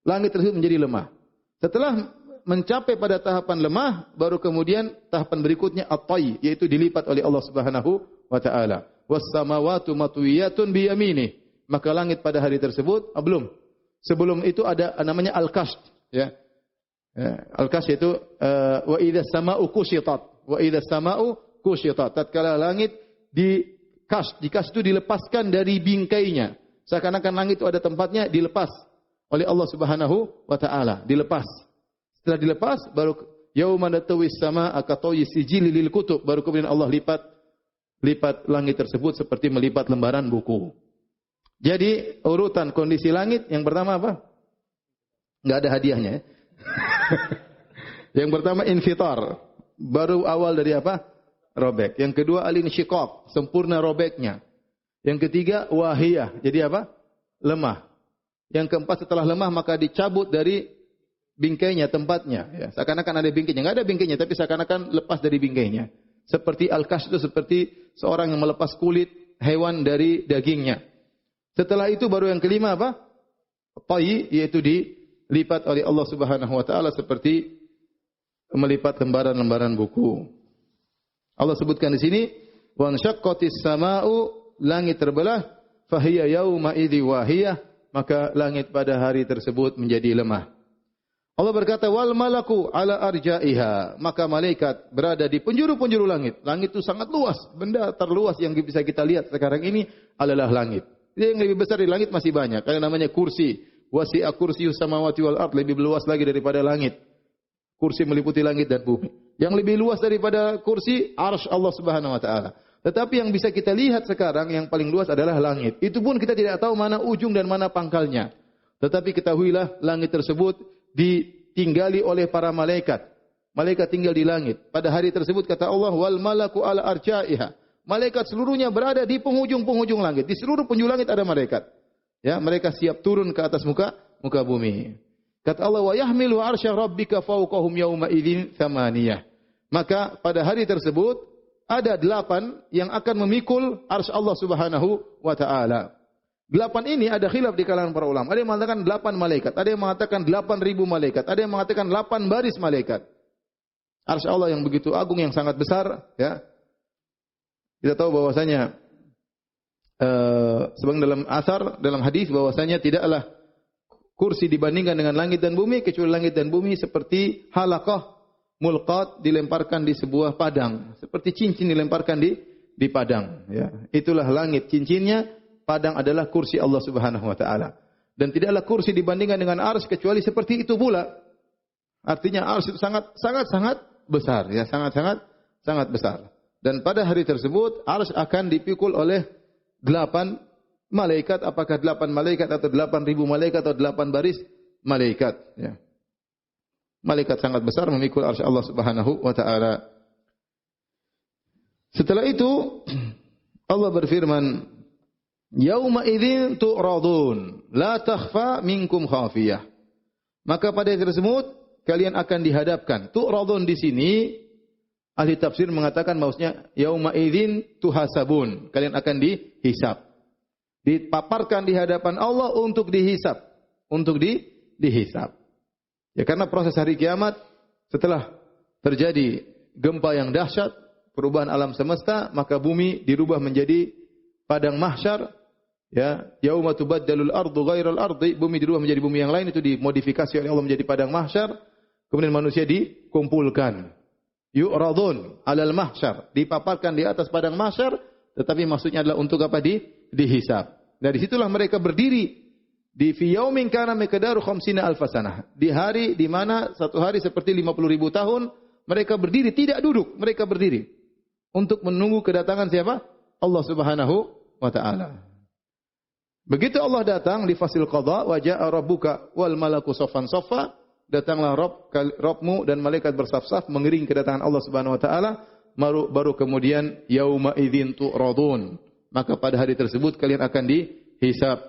B: Langit tersebut menjadi lemah. Setelah mencapai pada tahapan lemah, baru kemudian tahapan berikutnya at-tay, yaitu dilipat oleh Allah Subhanahu wa taala. Was samawati matwiyatun bi yaminih. Maka langit pada hari tersebut, belum. Sebelum itu ada namanya al-kasht, ya. Al-kasht itu wa idza sama'u kushitat. Wa idza sama'u kushitat. Tatkala langit di kasht itu dilepaskan dari bingkainya. Seakan-akan langit itu ada tempatnya, dilepas oleh Allah Subhanahu wa taala, dilepas. Setelah dilepas baru yauma natawis samaa'a katayyi sijili lil kutub, baru kemudian Allah lipat langit tersebut seperti melipat lembaran buku. Jadi urutan kondisi langit yang pertama apa? Enggak ada hadiahnya, ya. Yang pertama infitar, baru awal dari apa? Robek. Yang kedua al-insyiqaq, sempurna robeknya. Yang ketiga wahiyah, jadi apa? Lemah. Yang keempat setelah lemah maka dicabut dari bingkainya, tempatnya. Ya, seakan-akan ada bingkainya. Enggak ada bingkainya, tapi seakan-akan lepas dari bingkainya. Seperti al-kasy itu seperti seorang yang melepas kulit hewan dari dagingnya. Setelah itu baru yang kelima apa? Tayy, yaitu dilipat oleh Allah Subhanahu wa taala seperti melipat lembaran-lembaran buku. Allah sebutkan di sini, wa ansyaqqatis samaa'u, langit terbelah, fahiya yauma idzi wahiyah, maka langit pada hari tersebut menjadi lemah. Allah berkata, wal malaku ala arja'iha, maka malaikat berada di penjuru-penjuru langit. Langit itu sangat luas, benda terluas yang bisa kita lihat sekarang ini adalah langit. Yang lebih besar di langit masih banyak. Ada namanya kursi. Wasi'a kursiyyus samawati wal ard, lebih luas lagi daripada langit. Kursi meliputi langit dan bumi. Yang lebih luas daripada kursi, arsy Allah Subhanahu wa taala. Tetapi yang bisa kita lihat sekarang yang paling luas adalah langit. Itu pun kita tidak tahu mana ujung dan mana pangkalnya. Tetapi ketahuilah langit tersebut ditinggali oleh para malaikat. Malaikat tinggal di langit. Pada hari tersebut kata Allah, wal malaku ala arja'iha. Malaikat seluruhnya berada di penghujung-penghujung langit. Di seluruh penjuru langit ada malaikat. Ya, mereka siap turun ke atas muka bumi. Kata Allah, wa yahmilu arsya rabbika fawqahum yauma idzin tsamaniyah. Maka pada hari tersebut ada 8 yang akan memikul arsy Allah Subhanahu wa taala. 8 ini ada khilaf di kalangan para ulama. Ada yang mengatakan 8 malaikat, ada yang mengatakan 8.000 malaikat, ada yang mengatakan 8 baris malaikat. Arsy Allah yang begitu agung, yang sangat besar, ya. Kita tahu bahwasanya sebagaimana dalam asar, dalam hadis bahwasanya tidaklah kursi dibandingkan dengan langit dan bumi, kecuali langit dan bumi seperti halaqah mulqat dilemparkan di sebuah padang, seperti cincin dilemparkan di padang. Ya, itulah langit cincinnya, padang adalah kursi Allah Subhanahu wa taala. Dan tidaklah kursi dibandingkan dengan arsy kecuali seperti itu pula. Artinya arsy itu sangat besar, ya, sangat besar. Dan pada hari tersebut arsy akan dipikul oleh 8 malaikat, apakah 8 malaikat atau 8.000 malaikat atau 8 baris malaikat, ya. Malaikat sangat besar memikul arsy Allah Subhanahu wa taala. Setelah itu Allah berfirman, "Yauma idzin tu'radun, la takhfa minkum khafiyah." Maka pada hari tersebut kalian akan dihadapkan. Tu'radun di sini ahli tafsir mengatakan maksudnya yauma idzin tuhasabun. Kalian akan dihisab. Dipaparkan di hadapan Allah untuk dihisab, dihisab. Ya, karena proses hari kiamat setelah terjadi gempa yang dahsyat, perubahan alam semesta, maka bumi dirubah menjadi padang mahsyar. Ya, yauma tubaddalul ardu ghairal ardi, bumi dirubah menjadi bumi yang lain, itu dimodifikasi oleh Allah menjadi padang mahsyar. Kemudian manusia dikumpulkan. Yu'radun 'alal mahsyar, dipaparkan di atas padang mahsyar, tetapi maksudnya adalah untuk apa? Dihisab. Dari situlah mereka berdiri di fi yaumin kana miqdaru 50 alf sanah. Di hari di mana satu hari seperti 50.000 tahun, mereka berdiri, tidak duduk, mereka berdiri untuk menunggu kedatangan siapa? Allah Subhanahu wa taala. Begitu Allah datang di fasil qada, wa jaa rabbuka wal malaku saffan saffa, datanglah Rabbmu dan malaikat bersaf-saf mengiring kedatangan Allah Subhanahu wa taala, baru kemudian yauma idzin tu'radun. Maka pada hari tersebut kalian akan dihisab.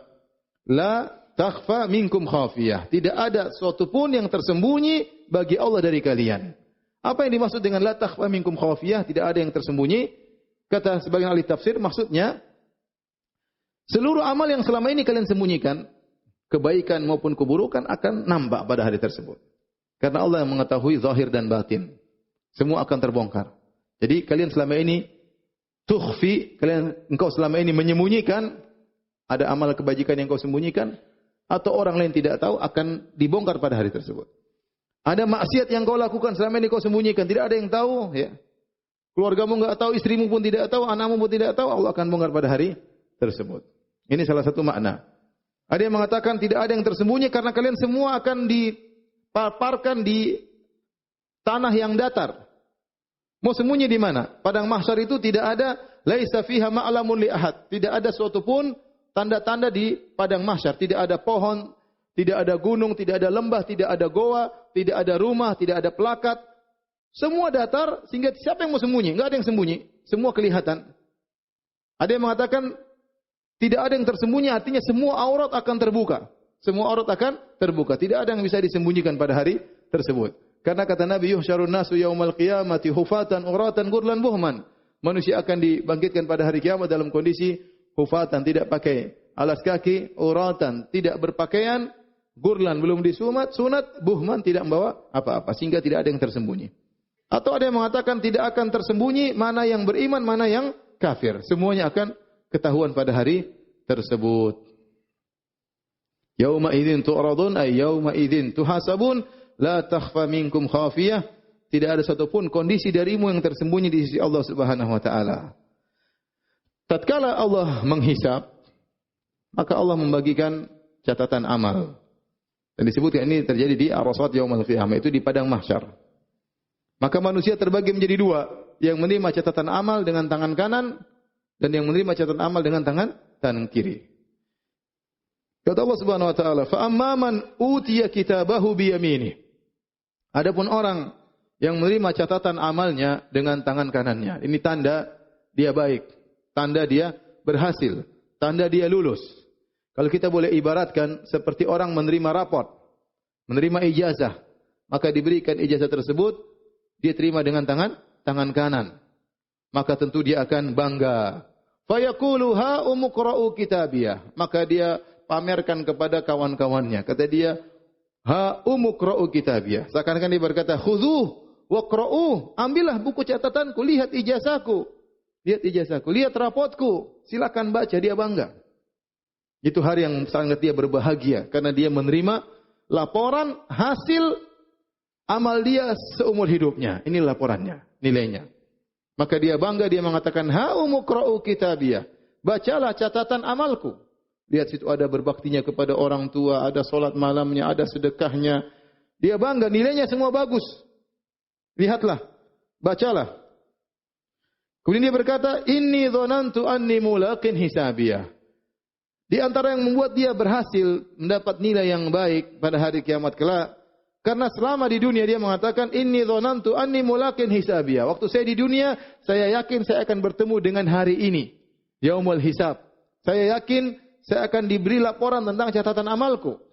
B: La takhfa minkum khafiyah. Tidak ada suatu pun yang tersembunyi bagi Allah dari kalian. Apa yang dimaksud dengan la takhfa minkum khafiyah? Tidak ada yang tersembunyi. Kata sebagian ahli tafsir, maksudnya seluruh amal yang selama ini kalian sembunyikan, kebaikan maupun keburukan akan nampak pada hari tersebut. Karena Allah yang mengetahui zahir dan batin. Semua akan terbongkar. Jadi kalian selama ini tukhfi, engkau selama ini menyembunyikan, ada amal kebajikan yang kau sembunyikan, atau orang lain tidak tahu, akan dibongkar pada hari tersebut. Ada maksiat yang kau lakukan selama ini kau sembunyikan, tidak ada yang tahu, ya. Keluargamu enggak tahu, istrimu pun tidak tahu, anakmu pun tidak tahu, Allah akan bongkar pada hari tersebut. Ini salah satu makna. Ada yang mengatakan tidak ada yang tersembunyi karena kalian semua akan dipaparkan di tanah yang datar. Mau sembunyi di mana? Padang mahsyar itu tidak ada laisa fiha ma'lamun li ahad. Tidak ada suatu pun tanda-tanda di padang mahsyar. Tidak ada pohon, tidak ada gunung, tidak ada lembah, tidak ada goa, tidak ada rumah, tidak ada pelakat. Semua datar sehingga siapa yang mau sembunyi? Enggak ada yang sembunyi. Semua kelihatan. Ada yang mengatakan tidak ada yang tersembunyi, artinya semua aurat akan terbuka. Semua aurat akan terbuka. Tidak ada yang bisa disembunyikan pada hari tersebut. Karena kata Nabi, yuhsyarun nasu yaumal qiyamati hufatan uratan gurlan buhman. Manusia akan dibangkitkan pada hari kiamat dalam kondisi hufatan, tidak pakai alas kaki, uratan, tidak berpakaian, gurlan belum sunat, buhman tidak membawa apa-apa, sehingga tidak ada yang tersembunyi. Atau ada yang mengatakan tidak akan tersembunyi mana yang beriman, mana yang kafir. Semuanya akan ketahuan pada hari tersebut. Yauma idzin tu'radun ay yauma idzin tuhasabun. La takhfa minkum khafiyah. Tidak ada satupun kondisi darimu yang tersembunyi di sisi Allah Subhanahu wa taala. Tatkala Allah menghisab, maka Allah membagikan catatan amal. Dan disebutkan ini terjadi di Arasat Yaumul Qiyamah, itu di padang mahsyar. Maka manusia terbagi menjadi dua, yang menerima catatan amal dengan tangan kanan dan yang menerima catatan amal dengan tangan kiri. Kata Allah Subhanahu wa taala, "Fa amman utiya kitabahu bi yaminih." Adapun orang yang menerima catatan amalnya dengan tangan kanannya, ini tanda dia baik, tanda dia berhasil, tanda dia lulus. Kalau kita boleh ibaratkan seperti orang menerima raport, menerima ijazah, maka diberikan ijazah tersebut, dia terima dengan tangan kanan. Maka tentu dia akan bangga. Fa yaqulu ha umqra'u kitabiyah. Maka dia pamerkan kepada kawan-kawannya. Kata dia, ha umqra'u kitabiyah. Seakan-akan dia berkata, khudhuh waqra'uh. Ambillah buku catatanku, lihat ijazahku. lihat ijazahku, lihat rapotku, silakan baca, dia bangga. Itu hari yang sangat dia berbahagia karena dia menerima laporan hasil amal dia seumur hidupnya. Ini laporannya, nilainya. Maka dia bangga, dia mengatakan, "Ha'umuqra'u kitabiyah." Bacalah catatan amalku. Lihat situ ada berbaktinya kepada orang tua, ada salat malamnya, ada sedekahnya. Dia bangga, nilainya semua bagus. Lihatlah, bacalah. Kemudian dia berkata, "Inni dzanantu anni mulaqin hisabiyah." Di antara yang membuat dia berhasil mendapat nilai yang baik pada hari kiamat kelak, karena selama di dunia dia mengatakan, "Inni dzanantu anni mulaqin hisabiyah." Waktu saya di dunia, saya yakin saya akan bertemu dengan hari ini, yaumul hisab. Saya yakin saya akan diberi laporan tentang catatan amalku.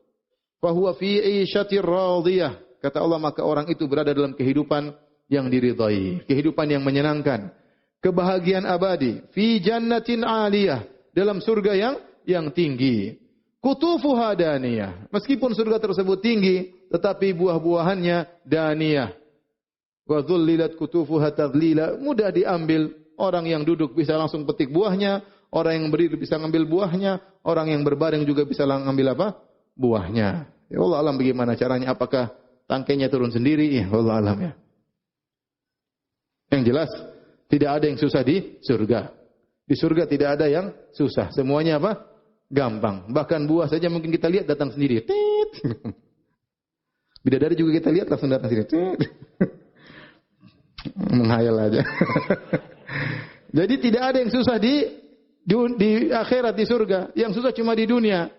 B: Fa huwa fi 'ishatir radiyah. Kata Allah, maka orang itu berada dalam kehidupan yang diridhai, kehidupan yang menyenangkan, kebahagiaan abadi, fi jannatin 'aliyah, dalam surga yang tinggi. Kutufuha daniyah. Meskipun surga tersebut tinggi, tetapi buah-buahannya daniyah. Wa dhullilat kutufuha tadlila. Mudah diambil. Orang yang duduk bisa langsung petik buahnya, orang yang berdiri bisa ngambil buahnya, orang yang berbaring juga bisa ngambil apa? Buahnya. Ya Allah alam bagaimana caranya? Apakah tangkainya turun sendiri? Ya Allah alam ya. Yang jelas tidak ada yang susah di surga. Di surga tidak ada yang susah. Semuanya apa? Gampang. Bahkan buah saja mungkin kita lihat datang sendiri. Tit. Bidadari juga kita lihat langsung datang sendiri. Tit. Menghayal aja. Jadi tidak ada yang susah di akhirat, di surga. Yang susah cuma di dunia.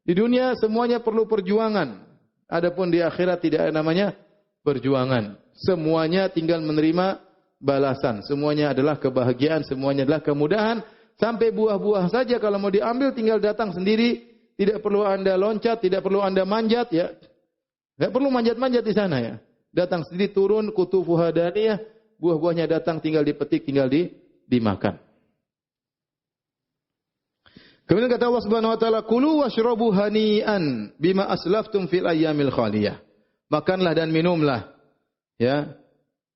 B: Di dunia semuanya perlu perjuangan. Adapun di akhirat tidak ada namanya perjuangan. Semuanya tinggal menerima balasan. Semuanya adalah kebahagiaan, semuanya adalah kemudahan. Sampai buah-buah saja kalau mau diambil tinggal datang sendiri, tidak perlu Anda loncat, tidak perlu Anda manjat ya. Enggak perlu manjat-manjat di sana ya. Datang sendiri turun kutufuha daniyah, buah-buahnya datang tinggal dipetik, tinggal dimakan. Kemudian kata Allah Subhanahu wa taala, "Kulu washrabu hani'an bima aslaftum fil ayyamil khaliyah." Makanlah dan minumlah ya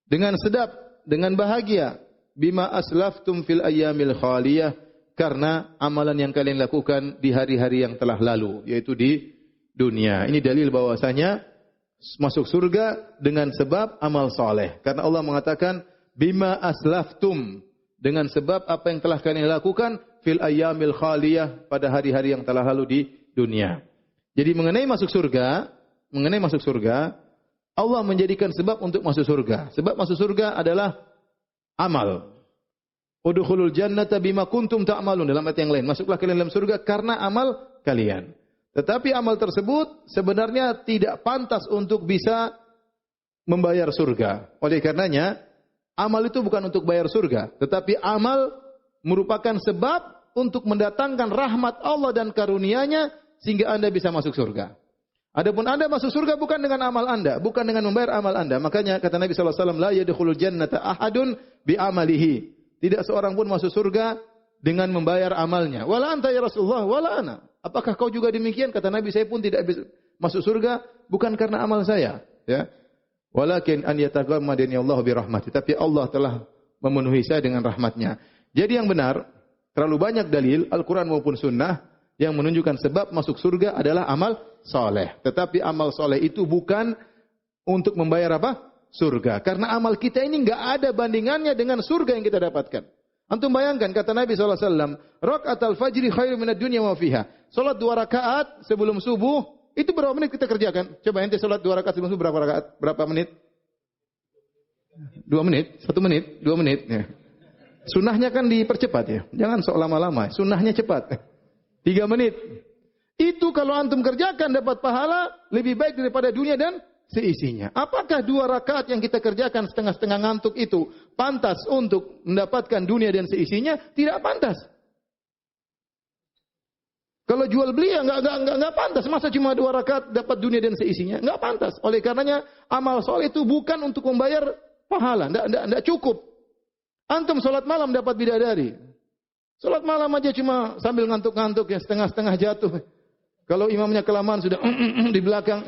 B: dengan sedap, dengan bahagia. Bima aslaftum fil ayyamil khaliyah, karena amalan yang kalian lakukan di hari-hari yang telah lalu, yaitu di dunia. Ini dalil bahwasanya masuk surga dengan sebab amal soleh. Karena Allah mengatakan bima aslaftum, dengan sebab apa yang telah kalian lakukan fil ayyamil khaliyah, pada hari-hari yang telah lalu di dunia. Jadi mengenai masuk surga, Allah menjadikan sebab untuk masuk surga. Sebab masuk surga adalah amal. Udkhulul jannata bima kuntum ta'malun, dalam ayat yang lain. Masuklah kalian dalam surga karena amal kalian. Tetapi amal tersebut sebenarnya tidak pantas untuk bisa membayar surga. Oleh karenanya, amal itu bukan untuk bayar surga, tetapi amal merupakan sebab untuk mendatangkan rahmat Allah dan karunia-Nya sehingga Anda bisa masuk surga. Adapun Anda masuk surga bukan dengan amal Anda, bukan dengan membayar amal Anda. Makanya kata Nabi sallallahu alaihi wasallam, la yadkhulul jannata ahadun bi amalihi. Tidak seorang pun masuk surga dengan membayar amalnya. Wala anta ya Rasulullah, wala ana. Apakah kau juga demikian? Kata Nabi, saya pun tidak bisa masuk surga bukan karena amal saya, ya. Walakin an yataghammadani Allah bi rahmati. Tapi Allah telah memenuhi saya dengan rahmatnya. Jadi yang benar, terlalu banyak dalil Al-Qur'an maupun sunnah yang menunjukkan sebab masuk surga adalah amal soleh. Tetapi amal soleh itu bukan untuk membayar apa? Surga. Karena amal kita ini enggak ada bandingannya dengan surga yang kita dapatkan. Antum bayangkan kata Nabi SAW, raka'atul fajri khairum minad dunya wa fiha. Salat 2 rakaat sebelum subuh, itu berapa menit kita kerjakan? Coba ente salat 2 rakaat sebelum subuh berapa rakaat? Berapa menit? 2 menit? 1 menit? 2 menit? Ya. Sunnahnya kan dipercepat ya. Jangan sok lama-lama. Sunnahnya cepat. 3 menit. Itu kalau antum kerjakan dapat pahala lebih baik daripada dunia dan seisinya. Apakah 2 rakaat yang kita kerjakan setengah-setengah ngantuk itu pantas untuk mendapatkan dunia dan seisinya? Tidak pantas. Kalau jual beli ya enggak pantas. Masa cuma 2 rakaat dapat dunia dan seisinya? Enggak pantas. Oleh karenanya amal soleh itu bukan untuk membayar pahala. Enggak cukup. Antum salat malam dapat bidadari. Salat malam aja cuma sambil ngantuk-ngantuk ya, setengah-setengah jatuh. Kalau imamnya kelamaan sudah di belakang.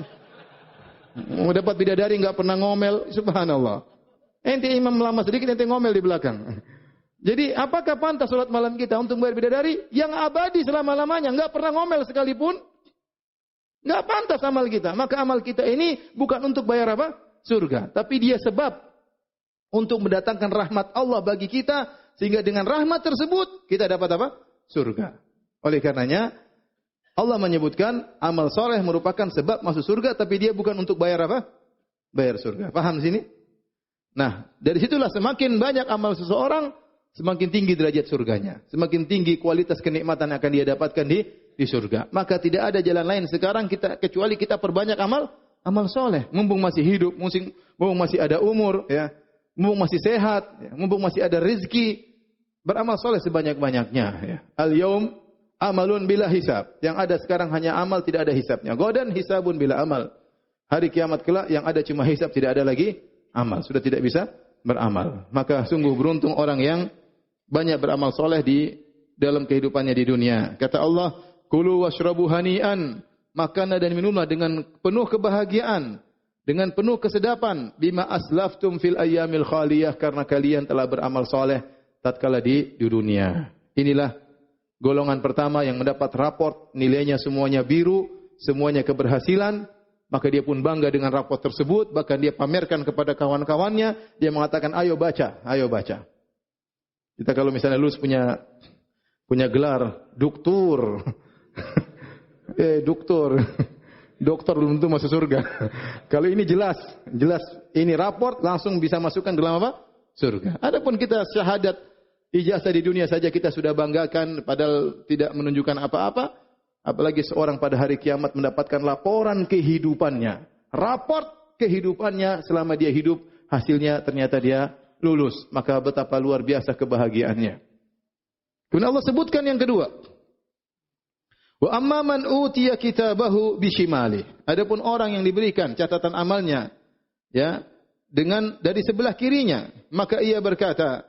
B: Mau dapat bidadari enggak pernah ngomel, subhanallah. Ente imam lama sedikit ente ngomel di belakang. Jadi apakah pantas salat malam kita untuk membayar bidadari yang abadi selama-lamanya, enggak pernah ngomel sekalipun? Enggak pantas amal kita. Maka amal kita ini bukan untuk bayar apa? Surga, tapi dia sebab untuk mendatangkan rahmat Allah bagi kita, sehingga dengan rahmat tersebut kita dapat apa? Surga. Oleh karenanya Allah menyebutkan amal soleh merupakan sebab masuk surga, tapi dia bukan untuk bayar apa? Bayar surga. Paham di sini? Nah, dari situlah semakin banyak amal seseorang, semakin tinggi derajat surganya. Semakin tinggi kualitas kenikmatan yang akan dia dapatkan di surga. Maka tidak ada jalan lain sekarang kecuali kita perbanyak amal soleh. Mumpung masih hidup, mumpung masih ada umur, ya, mumpung masih sehat, ya, mumpung masih ada rezeki, beramal soleh sebanyak-banyaknya. Ya. Al-yaum amalun bila hisab. Yang ada sekarang hanya amal, tidak ada hisabnya. Godan hisabun bila amal. Hari kiamat kelak yang ada cuma hisab, tidak ada lagi amal. Sudah tidak bisa beramal. Maka sungguh beruntung orang yang banyak beramal soleh di dalam kehidupannya di dunia. Kata Allah, kulu washrabu hani'an. Makanlah dan minumlah dengan penuh kebahagiaan. Dengan penuh kesedapan. Bima aslaftum fil ayyamil khaliyah. Karena kalian telah beramal soleh tatkala di dunia. Inilah golongan pertama yang mendapat raport, nilainya semuanya biru, semuanya keberhasilan, maka dia pun bangga dengan raport tersebut, bahkan dia pamerkan kepada kawan-kawannya, dia mengatakan, ayo baca, ayo baca. Kita kalau misalnya lulus punya gelar doktor, dokter belum tentu masuk surga. Kalau ini jelas ini raport langsung bisa masukkan dalam apa? Surga. Adapun kita syahadat ijazah di dunia saja kita sudah banggakan padahal tidak menunjukkan apa-apa. Apalagi seorang pada hari kiamat mendapatkan laporan kehidupannya. Raport kehidupannya selama dia hidup. Hasilnya ternyata dia lulus. Maka betapa luar biasa kebahagiaannya. Kemudian Allah sebutkan yang kedua. Wa amma man utiya kitabahu bishimali. Adapun orang yang diberikan catatan amalnya. Ya, dari sebelah kirinya. Maka ia berkata,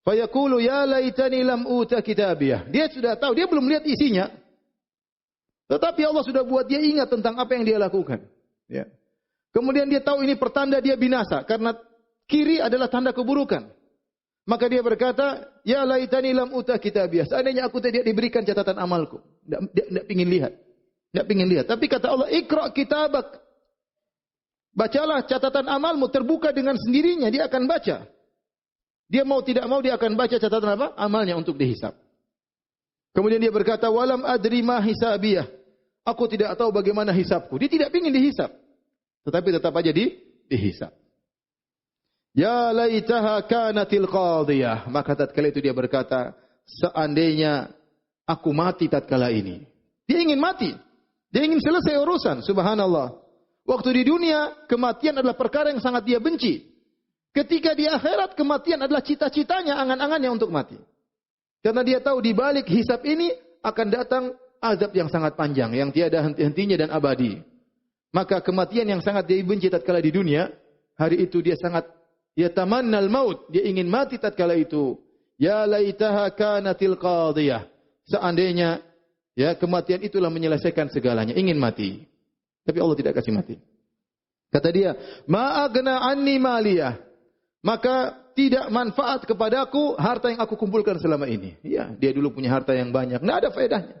B: fayaqulu ya laitani lam uta kitabiyah. Dia sudah tahu, dia belum lihat isinya. Tetapi Allah sudah buat dia ingat tentang apa yang dia lakukan. Ya. Kemudian dia tahu ini pertanda dia binasa. Karena kiri adalah tanda keburukan. Maka dia berkata, ya laitani lam uta kitabiyah. Seandainya aku tidak diberikan catatan amalku. Tidak ingin lihat. Tidak ingin lihat. Tapi kata Allah, ikra kitabak. Bacalah catatan amalmu. Terbuka dengan sendirinya. Dia akan baca. Dia mau tidak mau dia akan baca catatan apa? Amalnya untuk dihisab. Kemudian dia berkata, walam adri ma hisabiyah. Aku tidak tahu bagaimana hisabku. Dia tidak ingin dihisab. Tetapi tetap aja dihisab. Ya laitaha kanatil qadiyah. Maka tatkala itu dia berkata, seandainya aku mati tatkala ini. Dia ingin mati. Dia ingin selesai urusan. Subhanallah. Waktu di dunia, kematian adalah perkara yang sangat dia benci. Ketika di akhirat, kematian adalah cita-citanya, angan-angannya untuk mati. Karena dia tahu di balik hisab ini akan datang azab yang sangat panjang, yang tiada henti-hentinya dan abadi. Maka kematian yang sangat dia benci tatkala di dunia, hari itu dia sangat yatamannal maut, dia ingin mati tatkala itu. Ya laitaha kanatil qadiyah. Seandainya ya kematian itulah menyelesaikan segalanya, ingin mati. Tapi Allah tidak kasih mati. Kata dia, ma agna anni maliyah. Maka tidak manfaat kepadaku harta yang aku kumpulkan selama ini. Ya, dia dulu punya harta yang banyak. Tidak ada faedahnya.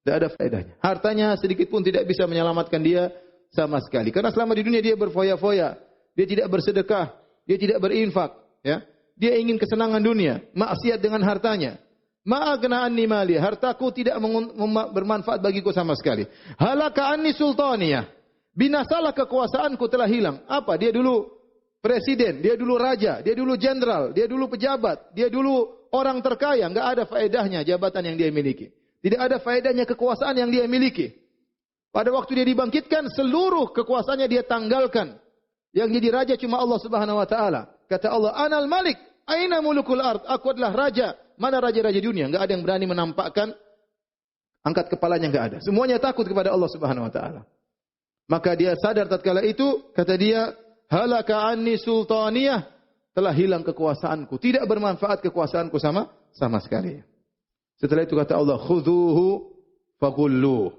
B: Tidak ada faedahnya. Hartanya sedikit pun tidak bisa menyelamatkan dia sama sekali. Karena selama di dunia dia berfoya-foya. Dia tidak bersedekah. Dia tidak berinfak. Ya. Dia ingin kesenangan dunia. Maksiat dengan hartanya. Ma'agna anni mali. Hartaku tidak bermanfaat bagiku sama sekali. Halaka anni sultaniyah. Binasalah kekuasaanku telah hilang. Apa? Dia dulu presiden, dia dulu raja, dia dulu jenderal, dia dulu pejabat, dia dulu orang terkaya. Enggak ada faedahnya jabatan yang dia miliki. Tidak ada faedahnya kekuasaan yang dia miliki. Pada waktu dia dibangkitkan, seluruh kekuasaannya dia tanggalkan. Yang jadi raja cuma Allah Subhanahu wa taala. Kata Allah, "Anal Malik, aina mulukul ard?" Aku adalah raja. Mana raja-raja dunia? Enggak ada yang berani menampakkan angkat kepalanya, enggak ada. Semuanya takut kepada Allah Subhanahu wa taala. Maka dia sadar tatkala itu, kata dia, halaka anni sultaniyah, telah hilang kekuasaanku, tidak bermanfaat kekuasaanku sama sekali. Setelah itu kata Allah, khudhuhu faghullu.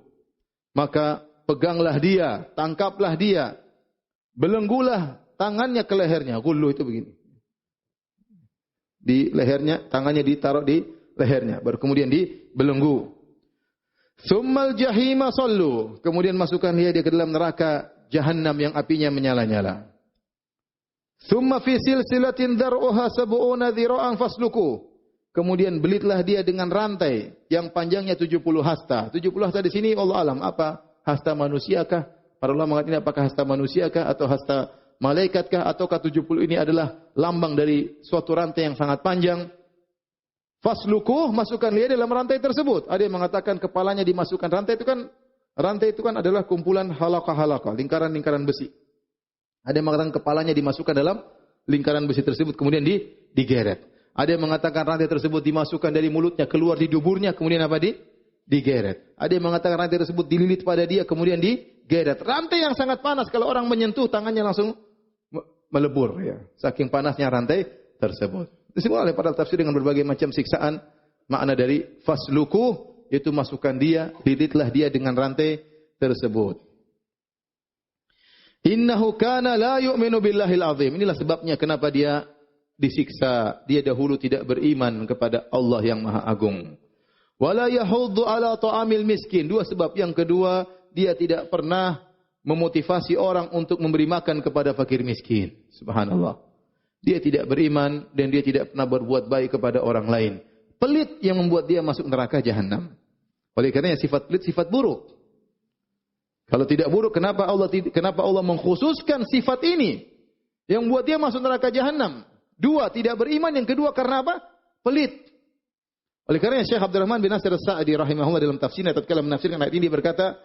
B: Maka peganglah dia, tangkaplah dia, belenggulah tangannya ke lehernya. Ghullu itu begini. di lehernya, tangannya ditaruh di lehernya, baru kemudian dibelenggu. Tsummal jahima sallu, kemudian masukkan dia ke dalam neraka Jahannam yang apinya menyala-nyala. Tsumma fi silsilatin dar'uha sab'una dhira'an fasluku. Kemudian belitlah dia dengan rantai yang panjangnya 70 hasta. 70 hasta di sini Allah alam apa? Hasta manusiakah? Para ulama mengatakan apakah hasta manusiakah atau hasta malaikatkah ataukah 70 ini adalah lambang dari suatu rantai yang sangat panjang? Fasluku, masukkan dia dalam rantai tersebut. Ada yang mengatakan kepalanya dimasukkan. Rantai itu kan adalah kumpulan halaqah-halaqah, lingkaran-lingkaran besi. Ada yang mengatakan kepalanya dimasukkan dalam lingkaran besi tersebut kemudian digeret. Ada yang mengatakan rantai tersebut dimasukkan dari mulutnya keluar di duburnya kemudian apa digeret. Ada yang mengatakan rantai tersebut dililit pada dia kemudian digeret. Rantai yang sangat panas kalau orang menyentuh tangannya langsung melebur ya. Saking panasnya rantai tersebut. Disebut oleh para tafsir dengan berbagai macam siksaan. Makna dari fasluku yaitu masukkan dia, lilitlah dia dengan rantai tersebut. Innahu kana la yu'minu billahil azim. Inilah sebabnya kenapa dia disiksa. Dia dahulu tidak beriman kepada Allah yang Maha Agung. Wala yahuddu ala ta'amil miskin. Dua sebab. Yang kedua, dia tidak pernah memotivasi orang untuk memberi makan kepada fakir miskin. Subhanallah. Dia tidak beriman dan dia tidak pernah berbuat baik kepada orang lain. Pelit yang membuat dia masuk neraka Jahannam. Oleh karenanya sifat pelit sifat buruk. Kalau tidak buruk, kenapa Allah mengkhususkan sifat ini yang membuat dia masuk neraka Jahannam? Dua, tidak beriman. Yang kedua, karena apa? Pelit. Oleh karenanya Syekh Abdurrahman bin Nasir As-Sa'di rahimahullah dalam tafsirnya tatkala menafsirkan ayat ini berkata,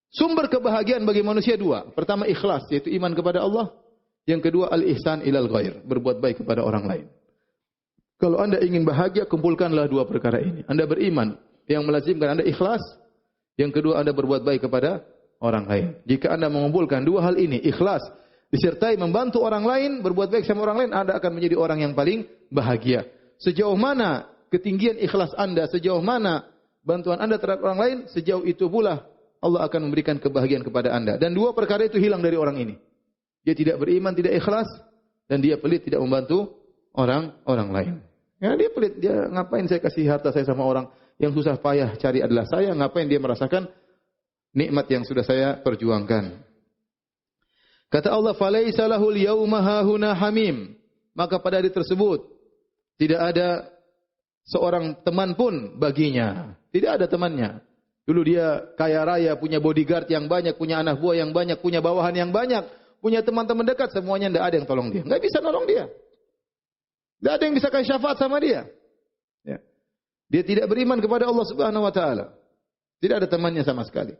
B: sumber kebahagiaan bagi manusia dua. Pertama ikhlas, yaitu iman kepada Allah. Yang kedua al-ihsan ilal ghair, berbuat baik kepada orang lain. Kalau Anda ingin bahagia, kumpulkanlah dua perkara ini. Anda beriman, yang melazimkan Anda ikhlas. Yang kedua Anda berbuat baik kepada orang lain. Jika Anda mengumpulkan dua hal ini, ikhlas disertai membantu orang lain, berbuat baik sama orang lain, Anda akan menjadi orang yang paling bahagia. Sejauh mana ketinggian ikhlas Anda, sejauh mana bantuan Anda terhadap orang lain, sejauh itu pula Allah akan memberikan kebahagiaan kepada Anda. Dan dua perkara itu hilang dari orang ini. Dia tidak beriman, tidak ikhlas, dan dia pelit, tidak membantu orang lain. Ya, dia pelit, dia ngapain saya kasih harta saya sama orang yang susah payah cari adalah saya, ngapain dia merasakan nikmat yang sudah saya perjuangkan. Kata Allah, "Falaisa lahul yauma hahuna hamim." Maka pada hari tersebut tidak ada seorang teman pun baginya. Tidak ada temannya. Dulu dia kaya raya, punya bodyguard yang banyak, punya anak buah yang banyak, punya bawahan yang banyak, punya teman-teman dekat, semuanya tidak ada yang tolong dia. Tidak bisa nolong dia. Tidak ada yang bisa kasih syafaat sama dia. Ya. Dia tidak beriman kepada Allah Subhanahu wa taala. Tidak ada temannya sama sekali.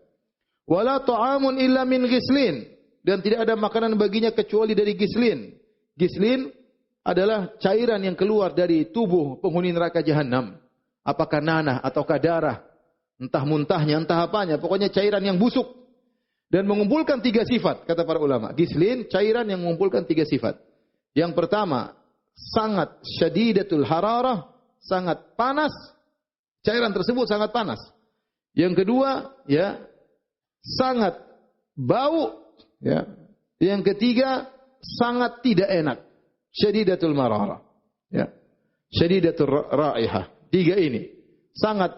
B: Wala ta'amun illa min ghislin, dan tidak ada makanan baginya kecuali dari gislin. Gislin adalah cairan yang keluar dari tubuh penghuni neraka Jahannam. Apakah nanah ataukah darah, entah muntahnya, entah apanya, pokoknya cairan yang busuk. Dan mengumpulkan tiga sifat, kata para ulama. Gislin, cairan yang mengumpulkan tiga sifat. Yang pertama, sangat syadidatul hararah, sangat panas. Cairan tersebut sangat panas. Yang kedua, ya, sangat bau. Ya. Yang ketiga, sangat tidak enak. Syadidatul mararah. Ya. Syadidatul raihah. Tiga ini. Sangat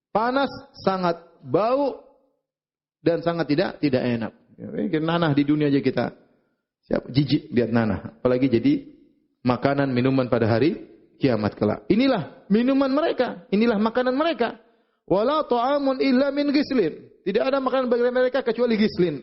B: panas, sangat bau, dan sangat tidak enak. Nanah di dunia aja kita jijik lihat nanah, apalagi jadi makanan minuman pada hari kiamat kelak. Inilah minuman mereka, inilah makanan mereka. Wala ta'amun illa min gislin. Tidak ada makanan bagi mereka kecuali gislin.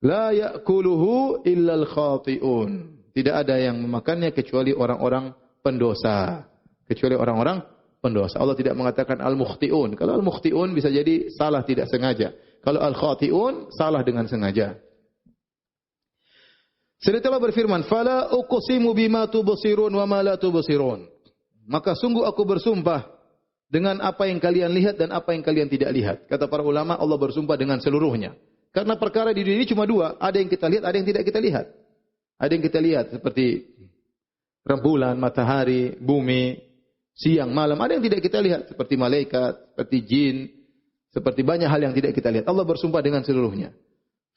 B: La ya'kuluhu illa al-khati'un. Tidak ada yang memakannya kecuali orang-orang pendosa. Kecuali orang-orang pendosa. Allah tidak mengatakan al-mukhti'un. Kalau al-mukhti'un bisa jadi salah tidak sengaja. Kalau al-khati'un salah dengan sengaja. Sedangkan Allah berfirman, "Fala uqsimu bima tubsirun wa ma la tubsirun." Maka sungguh aku bersumpah dengan apa yang kalian lihat dan apa yang kalian tidak lihat. Kata para ulama, Allah bersumpah dengan seluruhnya. Karena perkara di dunia ini cuma dua, ada yang kita lihat, ada yang tidak kita lihat. Ada yang kita lihat seperti rembulan, matahari, bumi, siang, malam, ada yang tidak kita lihat seperti malaikat, seperti jin, seperti banyak hal yang tidak kita lihat. Allah bersumpah dengan seluruhnya.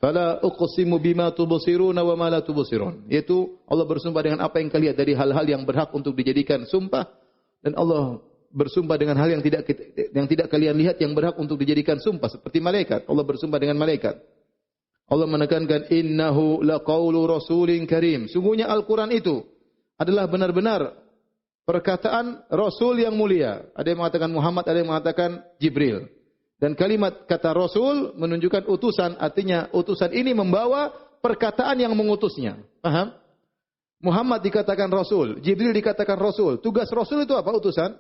B: Fala uqsimu bima tubsiruna wa ma la tubsirun. Yaitu Allah bersumpah dengan apa yang kalian lihat dari hal-hal yang berhak untuk dijadikan sumpah, dan Allah bersumpah dengan hal yang tidak kalian lihat yang berhak untuk dijadikan sumpah, seperti malaikat. Allah bersumpah dengan malaikat. Allah menekankan innahu laqaulu rasulin karim. Sungguhnya Al-Qur'an itu adalah benar-benar perkataan Rasul yang mulia. Ada yang mengatakan Muhammad, ada yang mengatakan Jibril. Dan kalimat kata Rasul menunjukkan utusan, artinya utusan ini membawa perkataan yang mengutusnya. Paham? Muhammad dikatakan Rasul, Jibril dikatakan Rasul. Tugas Rasul itu apa? Utusan.